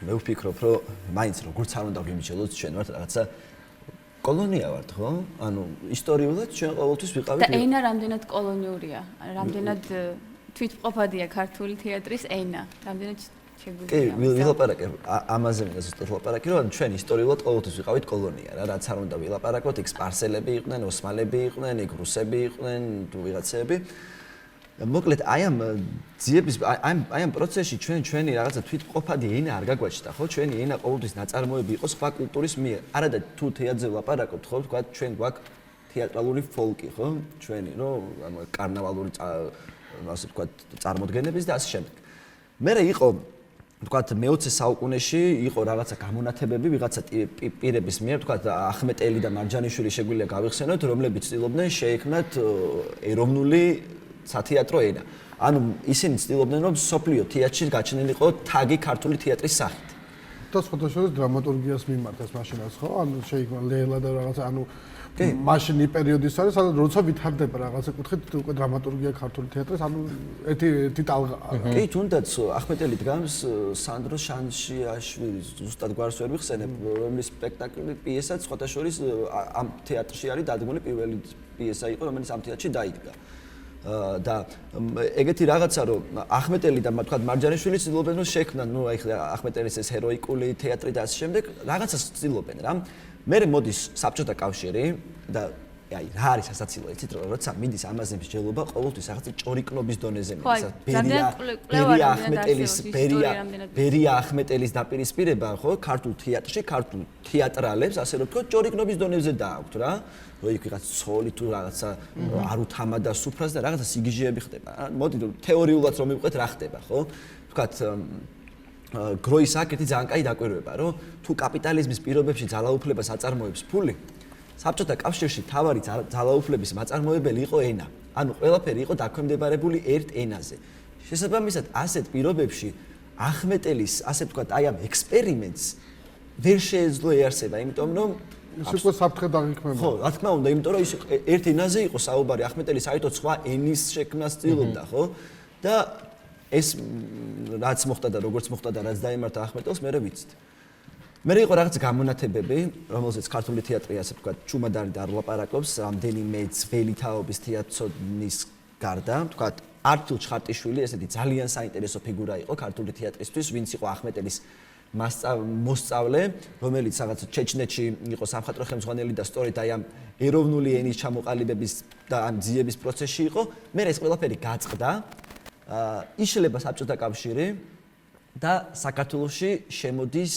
მე ვფიქრობ რომ მაინც როგორც არ უნდა ვიმიჯელოთ ჩვენ ვართ რაღაცა კოლონია ვართ ხო ანუ ისტორიულად ჩვენ ყოველთვის ვიყავით და ენა რამდენად კოლონიურია რამდენად თვითმყოფადია ქართული თეატრის ენა რამდენად კი, ვილაპარაკებ ამაზე მინდა ზუსტად ლაპარაკი, რომ ჩვენ ისტორიულად ყოველთვის ვიყავით კოლონია რა, რაც არ უნდა ვილაპარაკოთ, იქ სპარსელები იყვნენ, ოსმალები იყვნენ, იქ რუსები იყვნენ, თუ ვიღაცები. მოკლედ, აი ამ პროცესში ჩვენი რაღაცა თვითმყოფადი ენა არ გაგვაჩნდა, ხო? ჩვენი ენა ყოველთვის ნაწარმოები იყო სხვა კულტურის მიერ. არადა თუ თეატრზე ვლაპარაკობთ, ხო, თქვა ჩვენ გვაქვს თეატრალური ფოლკი, ხო? ჩვენი, ანუ კარნავალური ასე ვთქვათ, წარმოდგენების და ასე შემდეგ. მერე იყო ვთქვათ მე-20 საუკუნეში იყო რაღაცა გამონათებები ვიღაცა პირების მიერ ვთქვათ ახმეტელი და მარჯანიშვილი შეგვიძლია გავიხსენოთ რომლებიც ცდილობდნენ შეექმნათ ეროვნული სათეატრო ენა ანუ ისინი ცდილობდნენ რომ სოფლიო თეატრში გაჩნილიყო თაგი ქართული თეატრის სახით და სხვადასხვა დრამატურგიას მიმართეს მაშინაც ხო ანუ შეიქმნა ლელა და რაღაცა ანუ მაშინი პერიოდის არის სადაც როცა ვითარდება რაღაცა კუთხით უკვე დრამატურგია ქართული თეატრის ანუ ერთი ტალღა კი თუნდაც ახმეტელი დგამს სანდრო შანშიაშვილი ზუსტად გვარს ვერ ვიხსენებ რომლის სპექტაკლი პიესაც სხვადასხვა ამ თეატრში არის დადგმული პირველი პიესა იყო რომელიც ამ თეატრში დაიდგა და ეგეთი რაღაცა რომ ახმეტელი და თქვა მარჯანიშვილი ცდილობენ რომ შექმნან ნუ აი ახმეტელის ეს ჰეროიკული თეატრი და ასე შემდეგ რაღაცას ცდილობენ რა მე მოდის საბჭოთა კავშირი და აი რა არის ასაცილო იცით რომ როცა მიდის ამაზე მსჯელობა ყოველთვის რაღაცა ჭორიკნობის დონეზე მიდის ბერია ახმეტელის დაპირისპირება ხო ქართულ თეატრში ქართულ თეატრალებს ასე რომ თქო ჭორიკნობის დონეზე დააქვთ რა რომ იქ ვიღაც ცოლი თუ რაღაცა არ უთამადა სუფრას და რაღაცა სიგიჟეები ხდება მოდი თეორიულად რომ მივყვეთ რა ხდება ხო ვთქვათ გროის აკეთი ძალიან კაი დაკვირვება რომ თუ კაპიტალიზმის პირობებში ძალაუფლებას აწარმოებს ფული საბჭოთა კავშირში თავარი ძალაუფლების მაწარმოებელი იყო ენა ანუ ყველაფერი იყო დაქვემდებარებული ერთ ენაზე შესაბამისად ასეთ პირობებში ახმეტელის ასე ვთქვათ აი ამ ექსპერიმენტს ვერ შეეძლო ეარსება იმიტომ რომ ის უკვე საფრთხე დაგიქმება ხო რა თქმა უნდა იმიტომ რომ ის ერთ ენაზე იყო საუბარი ახმეტელი საერთოდ სხვა ენის შექმნას ცდილობდა ხო და ეს რაც მოხდა და როგორც მოხდა და რაც დაემართა ახმეტელს მე ვიცით. მე იყო რაღაც გამონათებები, რომელზეც ქართული თეატრი ასე ვთქვათ, ჩუმადარი და არ ლაპარაკობს, რამდენიმე ძველი თაობის თეატრონის გარდა, ვთქვათ, ათვლის ხარტიშვილი ესეთი ძალიან საინტერესო ფიგურა იყო ქართული თეატრისთვის, ვინც იყო ახმეტელის მოსწავლე, რომელიც რაღაც ჩეჩნეთში იყო სამხატვრო ხელმძღვანელი და სწორედ აი ამ ეროვნული ენის ჩამოყალიბების და ამ ძიების პროცესში იყო, მე ეს ყველაფერი გაწყდა, იშლება საბჭოთა კავშირი და საქართველოში შემოდის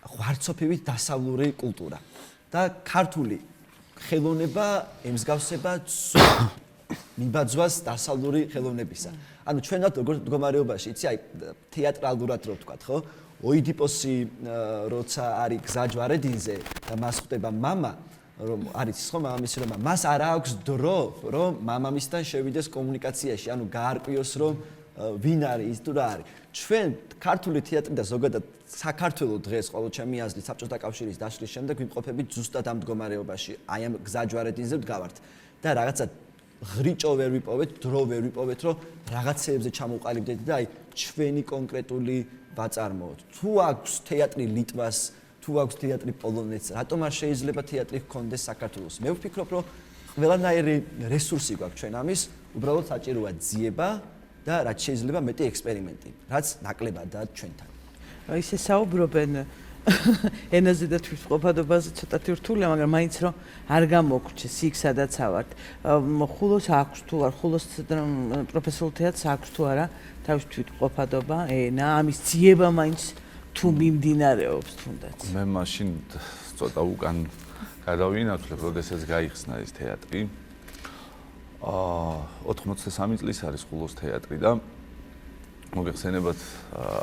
ღვარცოფივით დასავლური კულტურა და ქართული ხელოვნება ემსგავსება მიბაძვას დასავლური ხელოვნებისა. ანუ ჩვენად როგორ მდგომარეობაში, იცი, აი თეატრალურად რო ვთქვათ, ხო? ოიდიპოსი როცა არის გზა ჯვარედინზე და მას ხვდება მამა, რომ არის ხო მამამისი რომ მას არ აქვს დრო, რომ მამამისთან შევიდეს კომუნიკაციაში, ანუ გაარკვიოს რომ ვინ არის ის თუ რა არის. ჩვენ ქართული თეატრი და ზოგადად საქართველოს დღეს ყოველ ჩემი აზრით საბჭოთა კავშირის დაშლის შემდეგ ვიმყოფებით ზუსტად ამ მდგომარეობაში. აი ამ გზა ჯვარედინზე ვდგავართ და რაღაცა ღრიჭო ვერ ვიპოვეთ, დრო ვერ ვიპოვეთ, რომ რაღაცეებზე ჩამოვყალიბდეთ და აი ჩვენი კონკრეტული ვაწარმოოთ. თუ აქვს თეატრი ლიტვას, თუ აქვს თეატრი პოლონეთს, რატომ არ შეიძლება თეატრი ჰქონდეს საქართველოს? მე ვფიქრობ, რომ ყველანაირი რესურსი გვაქვს ჩვენ ამის, უბრალოდ საჭიროა ძიება და რაც შეიძლება მეტი ექსპერიმენტი, რაც ნაკლებადაა ჩვენთან. ისე საუბრობენ ენაზე და თვითმყოფადობაზე ცოტათი რთულია, მაგრამ მაინც რომ არ გამოგრჩეს იქ სადაც ავართ. ხულოს აქვს თუ არ, ხულოს პროფესიულ თეატრს აქვს თუ არა თავის თვითმყოფადობა, ენა, ამის ძიება მაინც თუ მიმდინარეობს თუნდაც. მე მაშინ ცოტა უკან გადავინაცვლებ, როდესაც გაიხსნა ეს თეატრი. 83 წლის არის ხულოს თეატრი და მოგეხსენებათ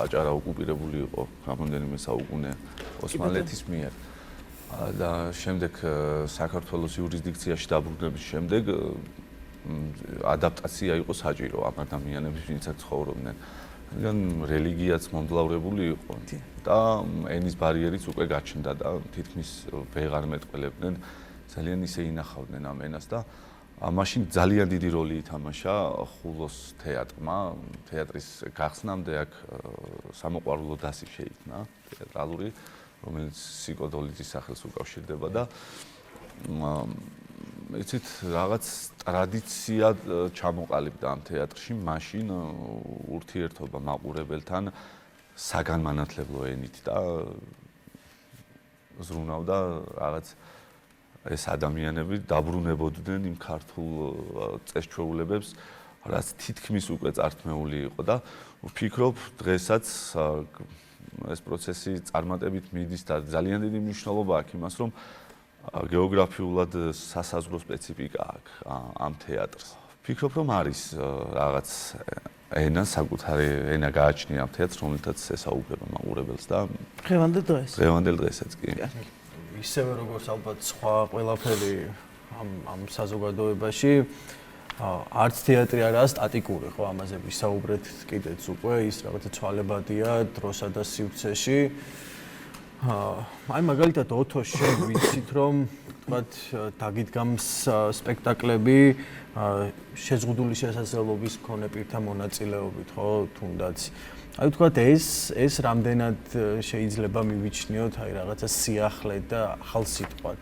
აჭარა ოკუპირებული იყო რამდენიმე საუკუნე ოსმალეთის მიერ და შემდეგ საქართველოს იურისდიქციაში დაბრუნების შემდეგ ადაპტაცია იყო საჭირო ამ ადამიანების, ვინცაც ცხოვრობდნენ. რადგან რელიგიაც მომძლავრებული იყო და ენის ბარიერიც უკვე გაჩნდა და თითქმის ვეღარ მეტყველებდნენ, ძალიან ისე ინახავდნენ ამ ენას და მაშინ ძალიან დიდი როლი ითამაშა ხულოს თეატრმა, თეატრის გახსნამდე აქ სამოყვარულო დასი შეიქმნა თეატრალური, რომელიც სიკოდოლიძის სახელს უკავშირდება და იცით რაღაც ტრადიცია ჩამოყალიბდა ამ თეატრში, მაშინ ურთიერთობა მაყურებელთან საგანმანათლებლო ენით და ზრუნავდა რაღაც ეს ადამიანები დაბრუნებოდნენ იმ ქართულ წესჩვეულებებს, რაც თითქმის უკვე წართმეული იყო და ვფიქრობ, დღესაც ეს პროცესი წარმატებით მიდის და ძალიან დიდი მნიშვნელობა აქვს იმას, რომ გეოგრაფიულად სასაზღვრო სპეციფიკა აქვს ამ თეატრს. ვფიქრობ, რომ არის რაღაც ენა, საკუთარი ენა გააჩნია ამ თეატრს, რომელთაც ესაუბრება მაყურებელს და დღევანდელ დღესაც კი. ისევე როგორც ალბათ სხვა ყველაფერი ამ საზოგადოებაში არც თეატრი არაა სტატიკური, ხო, ამაზე ვისაუბრეთ კიდეც უკვე, ის რაღაცა ცვალებადია დროსა და სივრცეში. აი მაგალითად ოთოს შენ ვიცით რომ თქვათ დაგიდგამს სპექტაკლები შეზღუდული შესაძლებლობის მქონე პირთა მონაწილეობით, ხო, თუნდაც. აი თქვათ ეს რამდენად შეიძლება მივიჩნიოთ აი რაღაცა სიახლე და ახალ სიტყვად.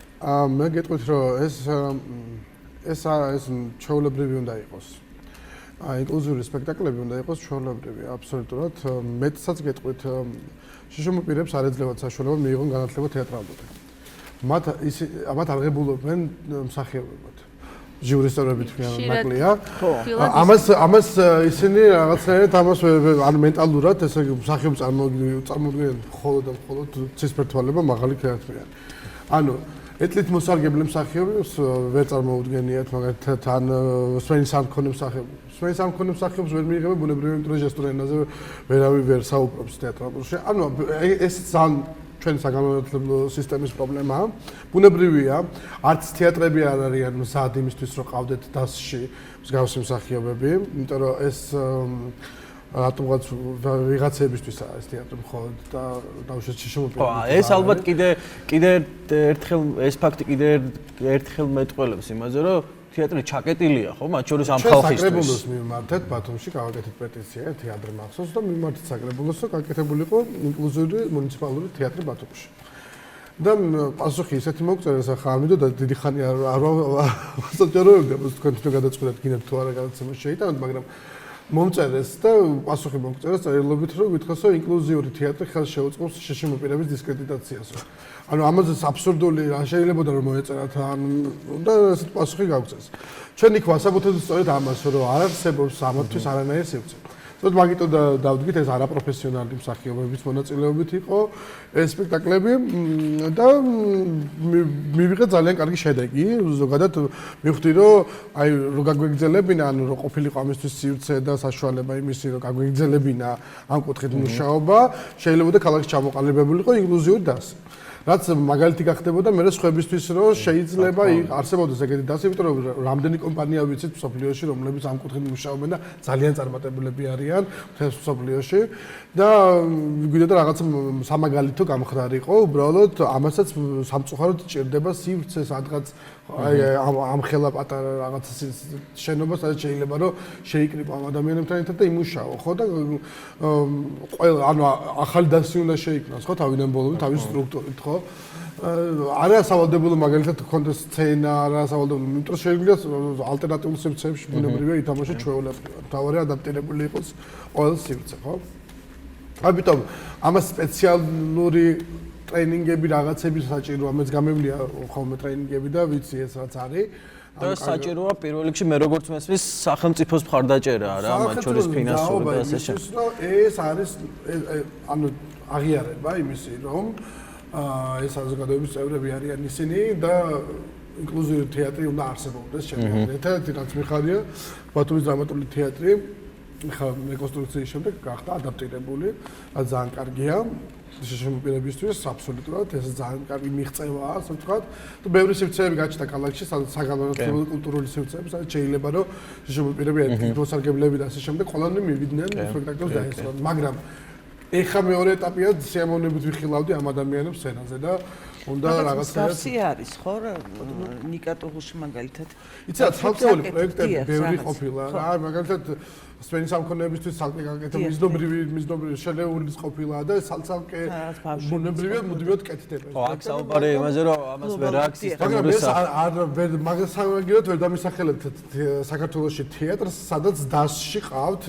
მე გეტყვით რომ ეს ჩვეულებრივი უნდა იყოს. ინკლუზიური სპექტაკლები უნდა იყოს ჩვეულებრივი, აბსოლუტურად. მეცაც გეტყვით შიშომო პირებს არ ეძლევათ საშუალება მიიღონ განათლება თეატრალურად. მათ აღებულობენ მსახიობებად. ჟიურის წევრები თქვენ ნაკლია. ამას ისინი რაღაცნაირად ამას ან მენტალურად ესე იგი მსახიობს წარმოუდგნენ მხოლოდ და მხოლოდ ცისფერთვალება მაღალი ქეათმიანი. ანუ ეთლით მოსარგებლე მსახიობს ვერ წარმოუდგენიათ მაგალითად ან სვენის არ მქონე მსახიობს. სვენის არ მქონე მსახიობს ვერ მიიღება ბუნებრივი, იმიტომ რომ ჟესტურ ენაზე ვერავინ ვერ საუბრობს თეატრალურში. ანუ ეს ძალიან ჩვენი საგანმანათლებლო სისტემის პრობლემაა. ბუნებრივია, არც თეატრები არ არიან მზად იმისთვის, რომ ყავდეთ დასში მსგავსი მსახიობები, იმიტომ რომ ეს რატომღაც ვიღაცებისთვისაა ეს თეატრი მხოლოდ და დაუშვებაში შემოპირება. ხო, ეს ალბათ კიდე ერთხელ ეს ფაქტი კიდე ერთხელ მეტყველებს იმაზე, რომ თეატრი ჩაკეტილია, ხო, მათ შორის ამ ხალხისთვის. საკრებულოს მიმართეთ ბათუმში გავაკეთეთ პეტიცია თეატრი მახსოვს და მიმართეთ საკრებულოს, რომ გაკეთებულიყო ინკლუზიური მუნიციპალური თეატრი ბათუმში. და პასუხი ისეთი მოგწერეს ახლა არ მინდოდა დიდი ხანი არ ვასაჯაროებდა, თქვენ თვითონ გადაწყვეტეთ გინებთ თუ არა გადაცემა შეიტანოთ, მაგრამ მომწერეს და პასუხი მომწერეს წერილობით, რომ ვითხრას, რომ ინკლუზიური თეატრი ხელს შეუწყობს შშმ პირების დისკრედიტაციას. ანუ ამაზე აბსურდული რა შეიძლება რომ მოეწერათ და ესეთ პასუხი გავწეს. ჩვენ იქ ვასაბუთებთ სწორედ ამას, რომ არ არსებობს ამათთვის არანაირი სივრცე. თუმცა მაგიტო დავდგით ეს არაპროფესიონალი მსახიობების მონაწილეობით იყო ეს სპექტაკლები და მივიღე ძალიან კარგი შედეგი. ზოგადად მივხვდი რომ აი რო გაგვეგრძელებინა, ანუ რო ყოფილიყო ამისთვის სივრცე და საშუალება იმისი რომ გაგვეგრძელებინა ამ კუთხით მუშაობა, შეიძლებოდა ქალაქში ჩამოყალიბებულიყო ინკლუზიური დასი. რაც მაგალითი გახდებოდა მე სხვებისთვის რომ შეიძლება არსებობდეს ეგეთი დასი, იმიტომ რომ რამდენი კომპანია ვიცით მსოფლიოში, რომლებიც ამ კუთხით მუშაობენ და ძალიან წარმატებულები არიან მთელ მსოფლიოში და გვინდა რაღაც სამაგალითო გამხდარიყო, უბრალოდ ამასაც სამწუხაროდ ჭირდება სივრცე სადღაც აი ამ ხელა პატარა რაღაც შენობა სადაც შეიძლება რომ შეიკრიბო ამ ადამიანებთან ერთად და იმუშაო, ხო და ყველა ანუ ახალი დასი უნდა შეიქმნას, ხო, თავიდან ბოლომდე თავის სტრუქტურით, ხო? არა სავალდებულო მაგალითად კონდეს სცენა, არა სავალდებულო, იმიტომ რომ შეიძლება ალტერნატიულ სივრცეებში ბუნებრივია ითამაშოს ჩვეულებრივად. თავარი ადაპტირებული იყოს ყოველ სივრცე, ხო? ამიტომ ამას სპეციალური ტრეინინგები რაღაცები საჭიროა, მეც გამევლია ხოლმე ტრეინინგები და ვიცი ეს რაც არის. და საჭიროა პირველ რიგში მე როგორც მესმის სახელმწიფოს მხარდაჭერა რა, მათ შორის ფინანსური და ასე შემდეგ. ეს არის ანუ აღიარება იმისი რომ ეს საზოგადოების წევრები არიან ისინი და ინკლუზიური თეატრი უნდა არსებობდეს შემდგომ. ერთ-ერთი რაც მიხარია, ბათუმის დრამატული თეატრი ხა რეკონსტრუქციის შემდეგ გახდა ადაპტირებული, რაც ძალიან კარგია. შშმ პირებისთვის აბსოლუტურად ეს ძალიან კარგი მიღწევაა, ასე ვთქვათ. და ბევრი სივრცეები გაჩნდა ქალაქში, საგანმანათლებლო კულტურული სივრცეები, სადაც შეიძლება რომ შშმ პირები ერთი მოსარგებლები და ასე შემდეგ ყველანი მივიდნენ სპექტაკლს დაესწრონ, მაგრამ ეხა მეორე ეტაპია სიამოვნებით ვიხილავდი ამ ადამიანებს სცენაზე და უნდა რაღაცას არის ხო ნიკატოღუში მაგალითად იცი რა ცალკეული პროექტები ბევრი ყოფილა რა მაგალითად სპენის სამქონეებისთვის ცალკე გაკეთდა მიზნობრივი შელეულის ყოფილა და ცალკე ბუნებრივია მუდმივად კეთდება ხო აქ საუბარი იმაზე რომ ამას ვერ აქვს მაგრამ ეს მაგას სამაგიეროდ ვერ დამისახელებთ საქართველოში თეატრს სადაც დასში ყავთ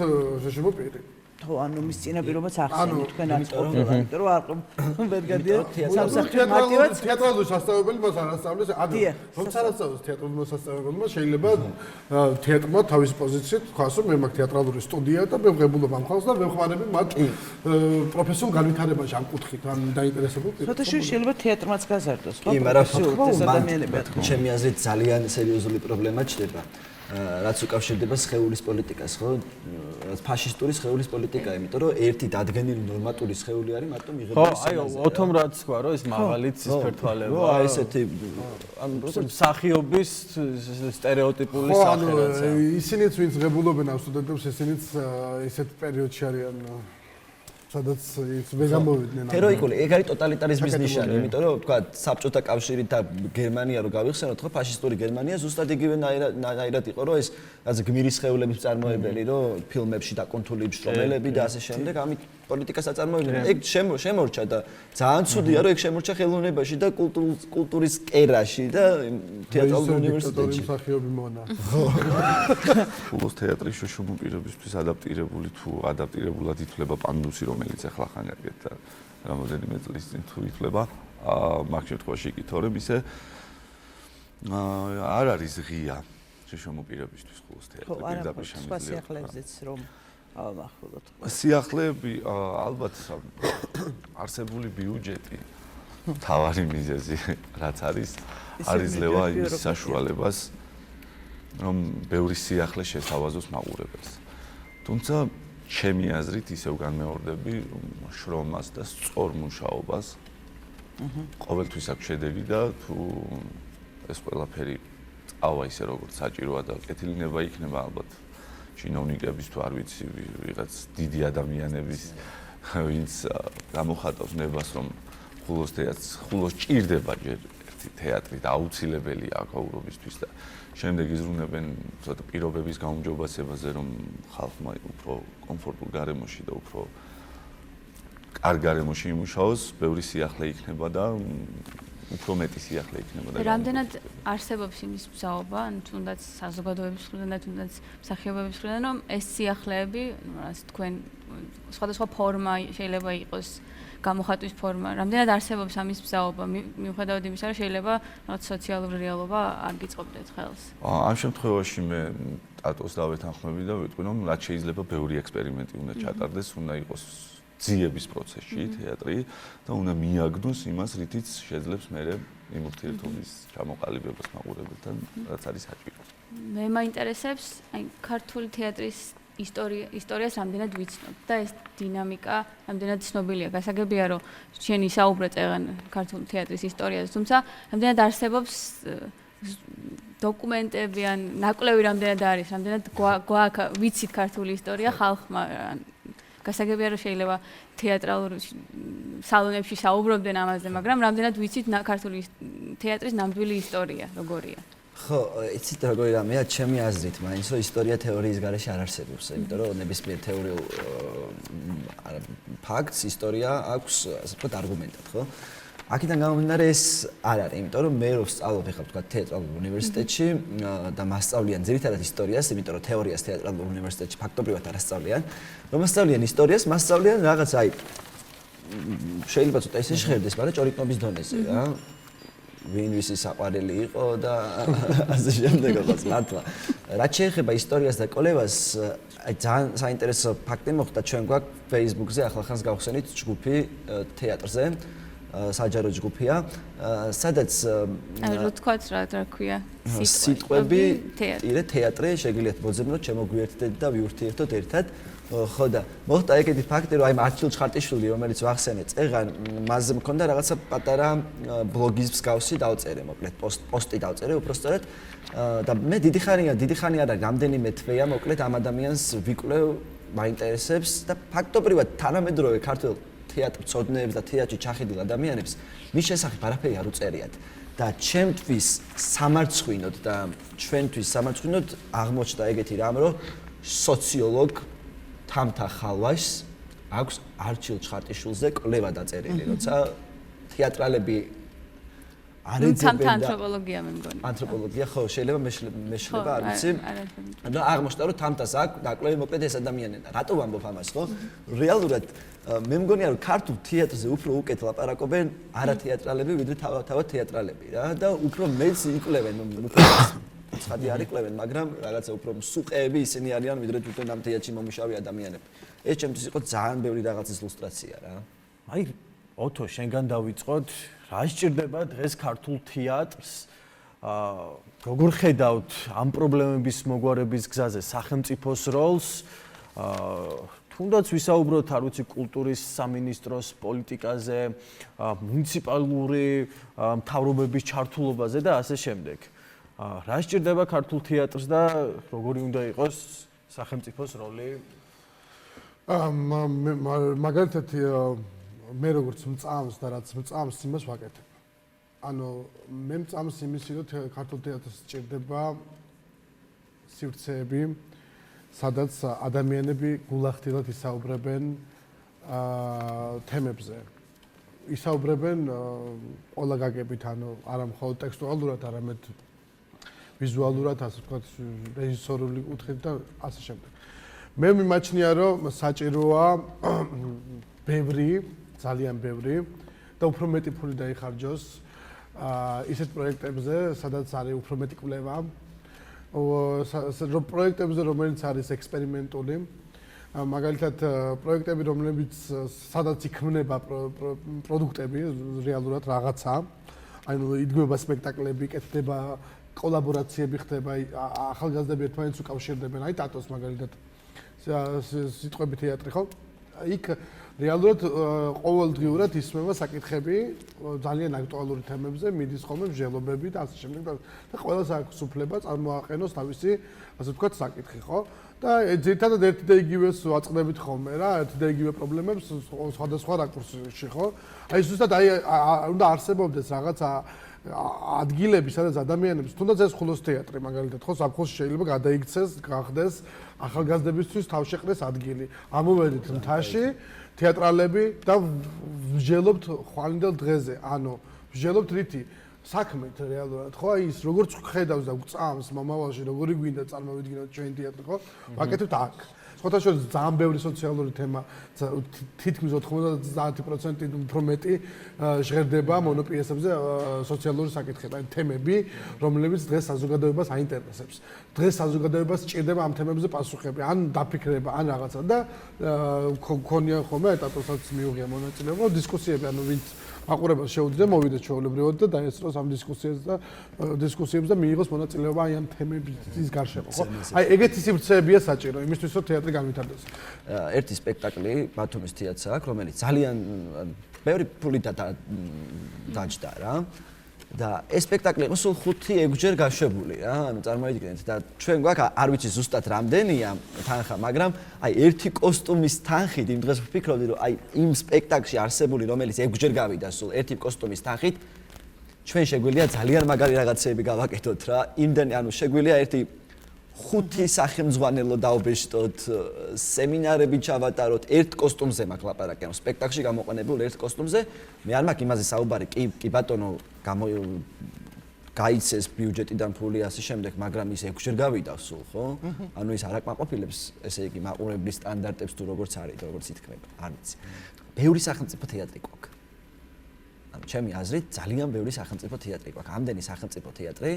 შშმ პირი ხო ანუ მის წინაპირობას ახსენეთ თქვენ აწყობილად იმიტომ რომ არ ვერ გადიათ სამსახიობო თეატრალური სასწავლებელი მას არ ასწავლეს ადრე თუმცა არ ასწავლეს თეატრალური სასწავლებელმა შეიძლება თეატრმა თავისი პოზიციით თქვას რომ მე მაქვს თეატრალური სტუდია და მე ვღებულობ ამ ხალხს და ვეხმარები მათ პროფესიულ განვითარებაში ამ კუთხით ან დაინტერესებულ ფოტოში შეიძლება თეატრმაც გაზარდოს ხო კი მაგრამ ჩემი აზრით ძალიან სერიოზული პრობლემა ჩდება რაც უკავშირდება სხეულის პოლიტიკას, ხო? რაც ფაშისტური სხეულის პოლიტიკაა, იმიტომ რომ ერთი დადგენილი ნორმატული სხეული არის, მარტო მიღებული სცენაზე. ხო, აი, ოთომ რაც თქვა, რომ ეს მაღალი ცისფერთვალება. ხო, აი ესეთი მსახიობის სტერეოტიპული სახე რაც. ხო, ისინიც ვინც ღებულობენ ამ სტუდენტებს, ისინიც ესეთ პერიოდში არიან სადაც ვერ გამოვიდნენ. ჰეროიკული, ეგ არის ტოტალიტარიზმის ნიშანი, იმიტომ რომ თქვა საბჭოთა კავშირი და გერმანია რო გავიხსენოთ, ხო, ფაშისტური გერმანია ზუსტად იგივენაირად იყო, რომ ეს რაც გმირის სხეულების წარმოებელი, რომ ფილმებში დაკონთული მშრომელები და ასე შემდეგ, ამით პოლიტიკას აწარმოებდნენ. ეგ შემორჩა და ძალიან ცუდია, რომ ეგ შემორჩა ხელოვნებაში და კულტურის კერაში და თეატრალურ უნივერსიტეტში. მსახიობი მონა. ხოლოს თეატრი შშმ პირებისთვის ადაპტირებული თუ ადაპტირებულად ითვლება პანდუსი რომელიც ახლა ხან კარგეთ და რამოდენიმე წლის წინ თუ ითვლება მაგ შემთხვევაში კი თორემ ისე არ არის ღია შშმ პირებისთვის ხოლოს თეატრი პირდაპირ სხვა სიახლეებზეც რომ ავახვილოთ სიახლეები ალბათ არსებული ბიუჯეტი თავარი მიზეზი რაც არის ძლევა იმის საშუალებას რომ ბევრი სიახლე შესთავაზოს მაყურებელს თუმცა ჩემი აზრით ისევ განმეორდები შრომას და სწორ მუშაობას ყოველთვის აქვს შედეგი და თუ ეს ყველაფერი წავა ისე როგორც საჭიროა და კეთილინება იქნება ალბათ ჩინოვნიკების თუ არ ვიცი ვიღაც დიდი ადამიანების ვინც გამოხატავს ნებას რომ ხულოს ჭირდება ჯერ ერთი თეატრი და აუცილებელია აკაურობისთვის და შემდეგ იზრუნებენ ცოტა პირობების გაუმჯობესებაზე რომ ხალხმა უფრო კომფორტულ გარემოში და უფრო კარგ გარემოში იმუშაოს, ბევრი სიახლე იქნება და უფრო მეტი სიახლე იქნება და რამდენად არსებობს იმის მზაობა, ან თუნდაც საზოგადოების მხრიდან და თუნდაც მსახიობების მხრიდან, რომ ეს სიახლეები, რაც თქვენ სხვადასხვა ფორმა შეიძლება იყოს გამოხატვის ფორმა, რამდენად არსებობს ამის მზაობა, მიუხედავად იმისა, რომ შეიძლება რაღაც სოციალური რეალობა არ გიწყობდეთ ხელს. ამ შემთხვევაში მე ტატოს დავეთანხმები და ვიტყვი, რომ რაც შეიძლება ბევრი ექსპერიმენტი უნდა ჩატარდეს, უნდა იყოს ძიების პროცესში თეატრი და უნდა მიაგდოს იმას, რითიც შეძლებს მერე იმ ურთიერთობის ჩამოყალიბებას მაყურებელთან, რაც არის საჭირო. მე მაინტერესებს, აი ქართული თეატრის ისტორიას რამდენად ვიცნობ და ეს დინამიკა რამდენად ცნობილია. გასაგებია, რომ შენ ისაუბრე წეგან ქართული თეატრის ისტორიაზე, თუმცა რამდენად არსებობს დოკუმენტები ან ნაკვლევი რამდენად არის, რამდენად ვიცით ქართული ისტორია ხალხმა. გასაგებია, რომ შეიძლება თეატრალურ სალონებში საუბრობდნენ ამაზე, მაგრამ რამდენად ვიცით ქართული თეატრის ნამდვილი ისტორია, როგორია? ხო, იცით როგორი რამეა, ჩემი აზრით, მაინც რომ ისტორია თეორიის გარეშე არ არსებობს, იმიტომ რომ ნებისმიერ თეორიულ ფაქტს ისტორია აქვს, ასე ვთქვათ, არგუმენტად, ხო? აქედან გამომდინარე ეს არ არის, იმიტომ რომ მე რო ვსწავლობ ხა ვთქვათ თეატრალურ უნივერსიტეტში და მასწავლიან ძირითადად ისტორიას, იმიტომ რომ თეორიას თეატრალურ უნივერსიტეტში ფაქტობრივად არ ასწავლიან. რომ მასწავლიან ისტორიას, მასწავლიან რაღაც აი შეიძლება ცოტა ისე შეხედდეს, მაგრამ ჭორიკნობის დონეზე რა. ვინ ვისი საყვარელი იყო და ასე შემდეგაც მართლა. რაც შეეხება ისტორიას და კოლევას, აი ძალიან საინტერესო ფაქტი მოხდა ჩვენ გვაქვს Facebook-ზე ახლახანს გავხსენით ჯგუფი თეატრზე. საჯარო ჯგუფია, სადაც რო თქვათ რა ქვია, სიტყვები, თეატრი, შეგიძლიათ მოძებნოთ, შემოგვიერთდეთ და ვიურთიერთოთ ერთად. ხო და მოხდა ეგეთი ფაქტი, რომ აი მართლ ჩხარტიშვილი, რომელიც ვახსენე წეგან, მასზე მქონდა რაღაცა პატარა ბლოგის მსგავსი დავწერე, მოკლედ პოსტი დავწერე, უბრალოდ და მე დიდი ხანი არა, რამდენიმე თვეა, მოკლედ ამ ადამიანს ვიკვლევ, მაინტერესებს და ფაქტობრივად თანამედროვე ქართულ თეატრწოდნეებს და თეატრში ჩახიდულ ადამიანებს მის შესახებ არაფერი არ უწერიათ და ჩემთვის სამარცხვინოდ და ჩვენთვის სამარცხვინოდ აღმოჩნდა ეგეთი რამ, რომ სოციოლოგ თამთა ხალვაშს აქვს არჩილ ჩხარტიშვილზე კვლევა დაწერილი, როცა თეატრალები არ ეძებენ და ანთროპოლოგია მე მგონი. ანთროპოლოგია ხო, შეიძლება მეშლება, არ ვიცი. და აღმოჩნდა, რომ თამთას აქვს დაკლევი მოკლედ ეს ადამიანი და რატო ვამბობ ამას, ხო? რეალურად მე მგონია, რომ ქართულ თეატრზე უფრო უკეთ ლაპარაკობენ არა თეატრალები, ვიდრე თავად თეატრალები რა და უფრო მეც იკვლევენ, ცხადი არ იკვლევენ, მაგრამ რაღაცა უფრო მსუყეები ისინი არიან, ვიდრე თვითონ ამ თეატრში მომუშავე ადამიანები. ეს ჩემთვის იყო ძალიან ბევრი რაღაცის ილუსტრაცია რა. აი, ოთო, შენგან დავიწყოთ, რა სჭირდება დღეს ქართულ თეატრს? როგორ ხედავთ ამ პრობლემების მოგვარების გზაზე სახელმწიფოს როლს? თუნდაც ვისაუბროთ, არ ვიცი, კულტურის სამინისტროს პოლიტიკაზე, მუნიციპალური მთავრობების ჩართულობაზე და ასე შემდეგ. რა სჭირდება ქართულ თეატრს და როგორი უნდა იყოს სახელმწიფოს როლი? მაგალითად მე როგორც მწამს და რაც მწამს იმას ვაკეთებ. ანუ მე მწამს იმისი, რომ ქართულ თეატრს სჭირდება სივრცეები, სადაც ადამიანები გულახდილად ისაუბრებენ თემებზე. ისაუბრებენ ყველა გაგებით, ანუ არა მხოლოდ ტექსტუალურად, არამედ ვიზუალურად, ასე ვთქვათ, რეჟისორული კუთხით და ასე შემდეგ. მე მიმაჩნია, რომ საჭიროა ბევრი, ძალიან ბევრი და უფრო მეტი ფული დაიხარჯოს ისეთ პროექტებზე, სადაც არის უფრო მეტი კვლევა. პროექტებზე, რომელიც არის ექსპერიმენტული, მაგალითად პროექტები, რომლებიც სადაც იქმნება პროდუქტები, რეალურად რაღაცა, ანუ იდგმება სპექტაკლები, კეთდება კოლაბორაციები ხდება, ახალგაზრდები ერთმანეთს უკავშირდებენ, აი ტატოს მაგალითად სიტყვები თეატრი ხო? იქ რეალურად ყოველდღიურად ისმება საკითხები ძალიან აქტუალური თემებზე, მიდის ხოლმე მსჯელობები და ასე შემდეგ და ყველას აქვს უფლება წარმოაყენოს თავისი, ასე ვთქვათ, საკითხი, ხო? და ძირითადად ერთი და იგივეს ვაწყდებით ხოლმე რა, ერთი და იგივე პრობლემებს სხვადასხვა რაკურსში, ხო? აი ზუსტად აი უნდა არსებობდეს რაღაცა ადგილები, სადაც ადამიანებს, თუნდაც ეს ხულოს თეატრი მაგალითად, ხო, ზაფხულში შეიძლება გადაიქცეს, გახდეს ახალგაზრდებისთვის თავშეყრეს ადგილი. ამოვედით მთაში თეატრალები და ვსჯელობთ ხვალინდელ დღეზე. ანუ ვსჯელობთ რითი საქმეთ რეალურად ხო აი ის როგორც ხედავს და წამს მომავალში როგორი გვინდა წარმოვიდგინოთ ჩვენ თეატრი ხო ვაკეთებთ აქ სხვათა შორის ძალიან ბევრი სოციალური თემა თითქმის 90% უფრო მეტი ჟღერდება მონოპიესებზე სოციალური საკითხები ან თემები რომლებიც დღეს საზოგადოებას აინტერესებს დღეს საზოგადოებას სჭირდება ამ თემებზე პასუხები ან დაფიქრება ან რაღაცა და ქონია ხოლმე ეტატოსაც მიუღია მონაწილეობა დისკუსიები ანუ ვინც აყურებას შეუძლია მოვიდეს ჩვეულებრივად და დაესწროს ამ დისკუსიებს და მიიღოს მონაწილეობა აი ამ თემების გარშემო ხო? აი ეგეთი სივრცეებია საჭირო იმისთვის რომ თეატრი განვითარდეს. ერთი სპექტაკლი ბათუმის თეატრს აქვს რომელიც ძალიან ბევრი ფული დაჯდა რა და ეს სპექტაკლი იყო სულ 5-6 ჯერ გაშვებული რა ანუ წარმოიდგინეთ და ჩვენ გვაქვს არ ვიცი ზუსტად რამდენია თანხა მაგრამ აი ერთი კოსტუმის თანხით იმ დღეს ვფიქრობდი რომ აი იმ სპექტაკლში არსებული რომელიც 6 ჯერ გავიდა სულ ერთი კოსტუმის თანხით ჩვენ შეგვიძლია ძალიან მაგარი რაღაცეები გავაკეთოთ რა იმდენი ანუ შეგვიძლია ერთი 5 სახელმძღვანელო დაუბეჭდოთ სემინარები ჩავატაროთ ერთ კოსტუმზე მაგ ლაპარაკი ანუ სპექტაკლში გამოყენებულ ერთ კოსტუმზე მე არ მაქვს იმაზე საუბარი კი ბატონო გაიცეს ბიუჯეტიდან ფული ასე შემდეგ მაგრამ ის 6 ჯერ გავიდა სულ ხო ანუ ის არ აკმაყოფილებს ესე იგი მაყურებლის სტანდარტებს თუ როგორც არის როგორც ითქმება არ ვიცი ბევრი სახელმწიფო თეატრი გვაქვს ანუ ჩემი აზრით ძალიან ბევრი სახელმწიფო თეატრი გვაქვს ამდენი სახელმწიფო თეატრი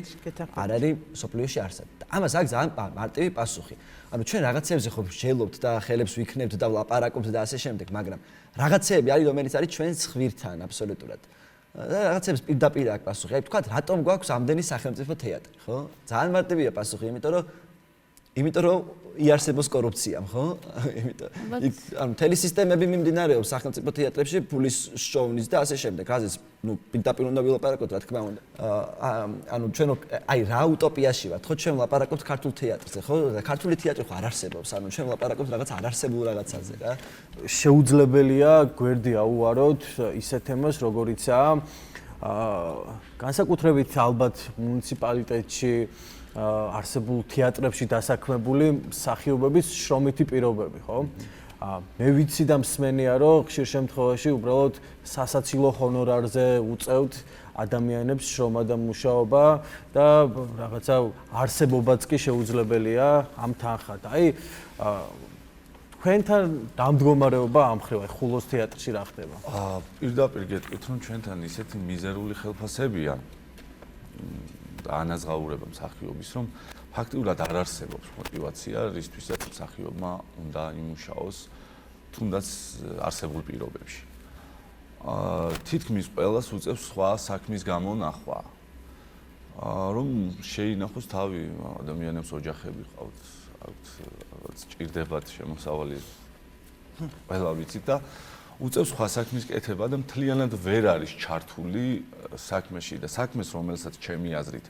არ არის სოფლიოში არსად და ამას აქვს ძალიან მარტივი პასუხი ანუ ჩვენ რაღაცებზე ხო ვშელობთ და ხელებს ვიქნებთ და ვლაპარაკობთ და ასე შემდეგ მაგრამ რაღაცები არის რომელიც არის ჩვენს ხვირთან აბსოლუტურად და რაღაცებს პირდაპირ აქვს პასუხი აი თქვათ რატომ გვაქვს ამდენი სახელმწიფო თეატრი ხო ძალიან მარტივია პასუხი იმიტომ რომ იარსებობს კორუფცია ხო იმიტომ ანუ თელი სისტემები მიმდინარეობს სახელმწიფო თეატრებში ფულის შოვნის და ასე შემდეგ რაზეც ნუ პირდაპირ უნდა ვილაპარაკოთ რა თქმა უნდა ანუ ჩვენ აი რაუტოპიაში ვართ ხო ჩვენ ვლაპარაკობთ ქართულ თეატრზე ხო და ქართული თეატრი ხო არ არსებობს ანუ ჩვენ ვლაპარაკობთ რაღაც არარსებულ რაღაცაზე რა შეუძლებელია გვერდი აუაროთ ისეთ თემას როგორიცაა განსაკუთრებით ალბათ მუნიციპალიტეტში არსებულ თეატრებში დასაქმებული მსახიობების შრომითი პირობები, ხო? მე ვიცი და მსმენია, რომ ხშირ შემთხვევაში უბრალოდ სასაცილო ჰონორარზე უწევთ ადამიანებს შრომა და მუშაობა და რაღაცა არსებობაც კი შეუძლებელია ამ თანხად. აი თქვენთან დამდგომარეობა ამ ხრივ აი ხულოს თეატრში რა ხდება? პირდაპირ გეტყვით, რომ ჩვენთან ისეთი მიზერული ხელფასებია ანაზღაურება მსახიობის, რომ ფაქტიურად არ არსებობს мотиваცია, რისთვისაც მსახიობმა უნდა იმუშაოს თუნდაც არსებულ პირობებში. თითქმის ყველას უწევს სხვა საქმის გამონახვა. რომ შეინახოს თავი ადამიანებს ოჯახები ყავთ, აქვთ ჭირდებათ შემოსავალი ყველა ვიცით და უწევს სხვა საქმის კეთება და მთლიანად ვერ არის ჩართული საქმეში და საქმეს რომელსაც ჩემი აზრით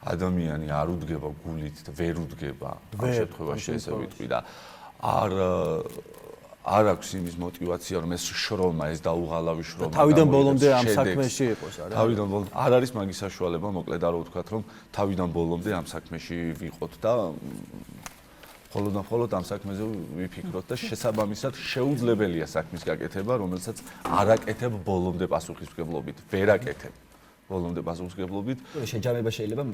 ადამიანი არ უდგება გულით და ვერ უდგება ამ შემთხვევაში ესე ვიტყვი და არ აქვს იმის мотиваცია რომ ეს შრომა ეს დაუღალავი შრომა თავიდან ბოლომდე ამ საქმეში იყოს არა თავიდან ბოლომდე არ არის მაგის საშუალება მოკლედ არ ვთქვათ რომ თავიდან ბოლომდე ამ საქმეში ვიყოთ და მხოლოდ ამ საქმეზე ვიფიქროთ და შესაბამისად შეუძლებელია საქმის გაკეთება, რომელსაც არ აკეთებ ბოლომდე პასუხისმგებლობით, ვერ აკეთებ ბოლომდე პასუხისმგებლობით. შეჯამება შეიძლება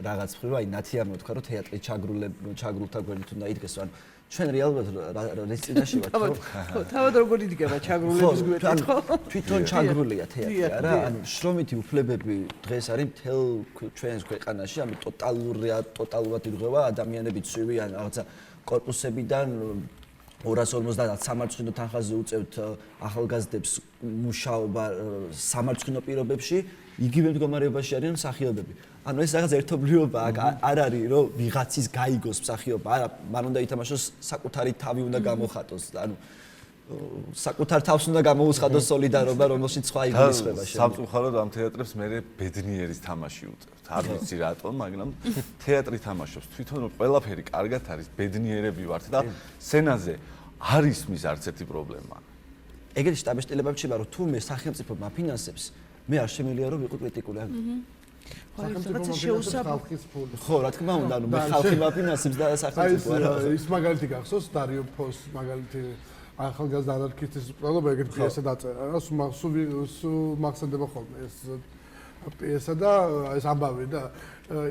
რაღაც მხრივ, აი ნათი არ მოთქვა, რომ თეატრი ჩაგრულთა გვერდით უნდა იდგეს, ანუ ჩვენ რეალურად რის წინაშე ვართ, ხო? თავად როგორ იდგება ჩაგრულების გვერდით, ხო? თვითონ ჩაგრულია თეატრი, არა? ანუ შრომითი უფლებები დღეს არის მთელ ჩვენს ქვეყანაში, ანუ ტოტალურად ირღვევა ადამიანები ცივი ან რაღაცა კორპუსებიდან 250 სამარცხვინო თანხაზე უწევთ ახალგაზრდებს მუშაობა სამარცხვინო პირობებში, იგივე მდგომარეობაში არიან მსახიობები. ანუ ეს რაღაც ერთობლიობა არ არის რომ ვიღაცის გაიგოს მსახიობა, არა, მან უნდა ითამაშოს საკუთარი თავი უნდა გამოხატოს, ანუ საკუთარ თავს უნდა გამოუცხადოს სოლიდარობა, რომელშიც სხვა იგულისხმება შეიძლება. სამწუხაროდ ამ თეატრებს მე ბედნიერის თამაში უწევთ. არ ვიცი რატომ, მაგრამ თეატრი თამაშობს თვითონ რომ ყველაფერი კარგად არის, ბედნიერები ვართ და სცენაზე არ ისმის არც ერთი პრობლემა. ეგეთი შტაბ-შტილებები ჩება რომ თუ მე სახელმწიფო მაფინანსებს, მე არ შემიძლია რომ ვიყო კრიტიკული. ხო, რა თქმა უნდა, ანუ მე ხალხი მაფინანსებს და სახელმწიფო არა. ის მაგალითი გახსოვს, დარიო ფოს მაგალითი ახალგაზრდა ანარქისტის მკვლელობა ეგეთ პიესა დაწერა რა სულ მახსენდება ხოლმე ეს პიესა და ეს ამბავი და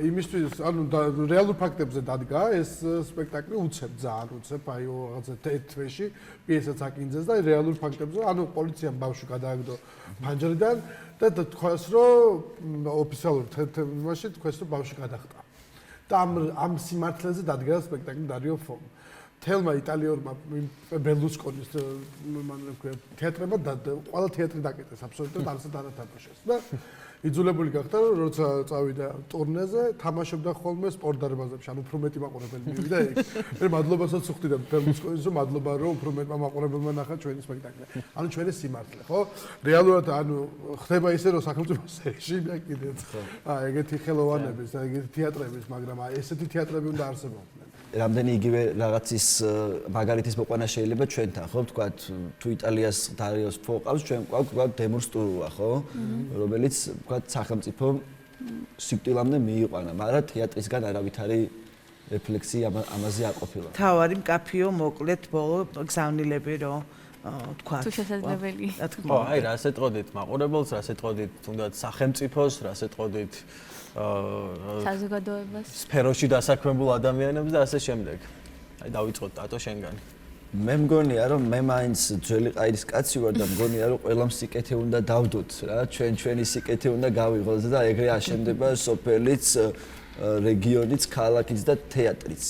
იმისთვის ანუ რეალურ ფაქტებზე დადგა ეს სპექტაკლი უცებ ძალიან უცებ აი რაღაცა ეთერში პიესაც აკინძეს და რეალურ ფაქტებზე ანუ პოლიციამ ბავშვი გადააგდო ფანჯრიდან და თქვას რომ ოფიციალურ თემაში თქვას რომ ბავშვი გადახტა და ამ სიმართლეზე დადგა სპექტაკლი დარიო ფომ თელმა იტალიურმა ბელუსკონის თეატრებმა ყველა თეატრი დაკეტეს აბსოლუტურად არასდროს არ ათამაშეს და იძულებული გახდა რომ როცა წავიდა ტურნეზე თამაშობდა ხოლმე სპორტ დარბაზებში ანუ უფრო მეტი მაყურებელი მივიდა იქ მე მადლობასაც ვხვდი და ბელუსკონის რომ მადლობა რომ უფრო მეტმა მაყურებელმა ნახა ჩვენი სპექტაკლი ანუ ჩვენი სიმართლე ხო რეალურად ანუ ხდება ისე რომ სახელმწიფოს რეჟიმია კიდეც ეგეთი ხელოვანების და ეგეთი თეატრების მაგრამ ესეთი თეატრები უნდა არსებობდნენ რამდენი იგივე რაღაცის მაგალითის მოყვანა შეიძლება ჩვენთან, ხო? ვთქვათ, თუ იტალიას დარიოს ფოყავს, ჩვენ გვაქვს დემონსტრუა, ხო? რომელიც ვთქვათ, სახელმწიფო სიკვდილამდე მიიყვანა, მაგრამ თეატრისგან არავითარი რეფლექსია ამაზე არ ყოფილა. თავარი მკაფიო მოკლედ ბოლო გზავნილები რომ ვთქვათ. თუ შესაძლებელია. ხო, აი რას ეტყოდით მაყურებელს, რას ეტყოდით თუნდაც სახელმწიფოს, რას ეტყოდით საზოგადოებას სფეროში დასაქმებულ ადამიანებს და ასე შემდეგ. აი დავიწყოთ ტატო შენგანი. მე მგონია რომ მე მაინც ძველი ყაირის კაცი ვარ და მგონია რომ ყველამ სიკეთე უნდა დავდოთ რა, ჩვენი სიკეთე უნდა გავიღოთ და ეგრე აშენდება სოფელიც, რეგიონიც, ქალაქიც და თეატრიც.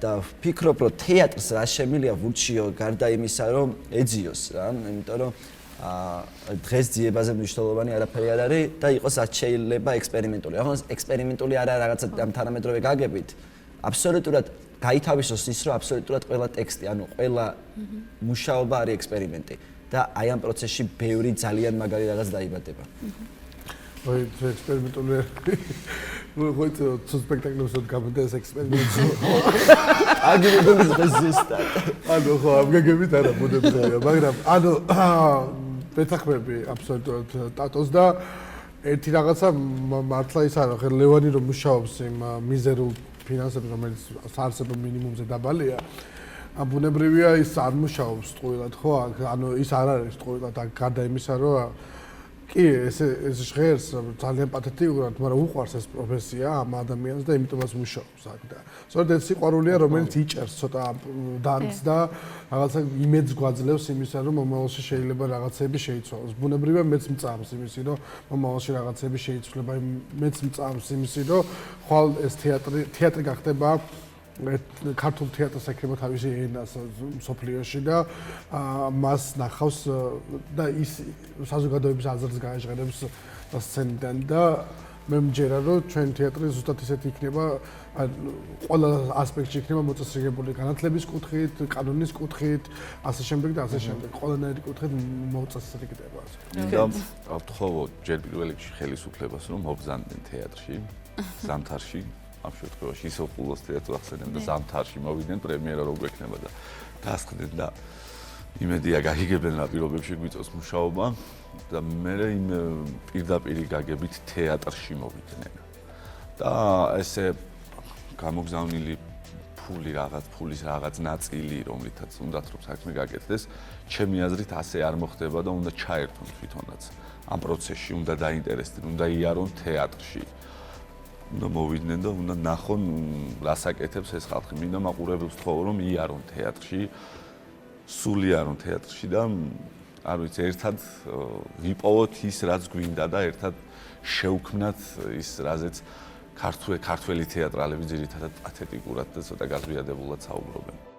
და ვფიქრობ რომ თეატრს რა შემილია ვურჩიო გარდა იმისა რომ ეძიოს რა, იმიტომ რომ დღეს ძიებაზე მნიშვნელოვანი არაფერი არ არის და იყოს რაც შეიძლება ექსპერიმენტული. ახლა ექსპერიმენტული არა რაღაცა თანამედროვე გაგებით. აბსოლუტურად გაითავისოს ის რომ აბსოლუტურად ყველა ტექსტი, ანუ ყველა მუშაობა არის ექსპერიმენტი და აი ამ პროცესში ბევრი ძალიან მაგარი რაღაც დაიბადება. აი ექსპერიმენტული ვიღოთ თუ სპექტაკლებს გამოდა ეს ექსპერიმენტი. აგი მოგონის ზუსტად. ანუ ხო ამ გაგებით არა ბუნებრივია, მაგრამ ანუ პეთახმები აბსოლუტურად ტატოს და ერთი რაღაცა მართლა ის არა, ხე ლევანი რომ მუშაობს იმ მიზერულ ფინანსებს, რომელიც საარსებო მინიმუმზე დაბალია. ბუნებრივია ის არ მუშაობს ტყუილად, ხო? ანუ ის არ არის ტყუილად, გარდა იმისა, რომ კი ეს ჟღერს ძალიან პათეტიკურად, მაგრამ უყვარს ეს პროფესია ამ ადამიანს და იმიტომაც მუშაობს აქ და სწორედ ეს სიყვარულია, რომელიც იჭერს ცოტა დანს და რაღაცა იმედს გვაძლევს იმისა, რომ მომავალში შეიძლება რაღაცები შეიცვალოს. ბუნებრივია მეც მწამს იმისი, რომ მომავალში რაღაცები შეიცვლება, მეც მწამს იმისი, რომ ხვალ ეს თეატრი გახდება ქართულ თეატრს ეკრება თავისი ენას სოფლიოში და მას ნახავს და ის საზოგადოების აზრს გააჟღერებს სცენიდან და მე მჯერა რომ ჩვენ თეატრი ზუსტად ისეთი იქნება ყველა ასპექტში იქნება მოწესრიგებული განათლების კუთხით, კანონის კუთხით, ასე შემდეგ და ასე შემდეგ. ყველანაირი კუთხით მოწესრიგდება. და ვთხოვო ჯერ პირველ რიგში ხელისუფლებას რომ მობრძანდნენ თეატრში, ზამთარში ამ შემთხვევაში ისო ყულოს თეატრს ახსენებენ და ზამთარში მოვიდნენ პრემიერა რო გვექნება და დასხდნენ და იმედია გაიგებენ რა პირობებში გვიწევს მუშაობა და მე იმ პირდაპირი გაგებით თეატრში მოვიდნენ და ესე გამოგზავნილი ფულის რაღაც ნაწილი რომლითაც უნდათ რომ საქმე გაკეთდეს ჩემი აზრით ასე არ მოხდება და უნდა ჩაერთონ თვითონაც ამ პროცესში უნდა დაინტერესდნენ უნდა იარონ თეატრში უნდა მოვიდნენ და უნდა ნახონ რას აკეთებს ეს ხალხი. მინდა მაყურებელს ვთხოვო რომ იარონ თეატრში, სულ იარონ თეატრში და არ ვიცი, ერთად ვიპოვოთ ის რაც გვინდა და ერთად შევქმნათ ის რაზეც ქართველი თეატრალები ძირითადად პათეტიკურად და ცოტა გაზვიადებულად საუბრობენ.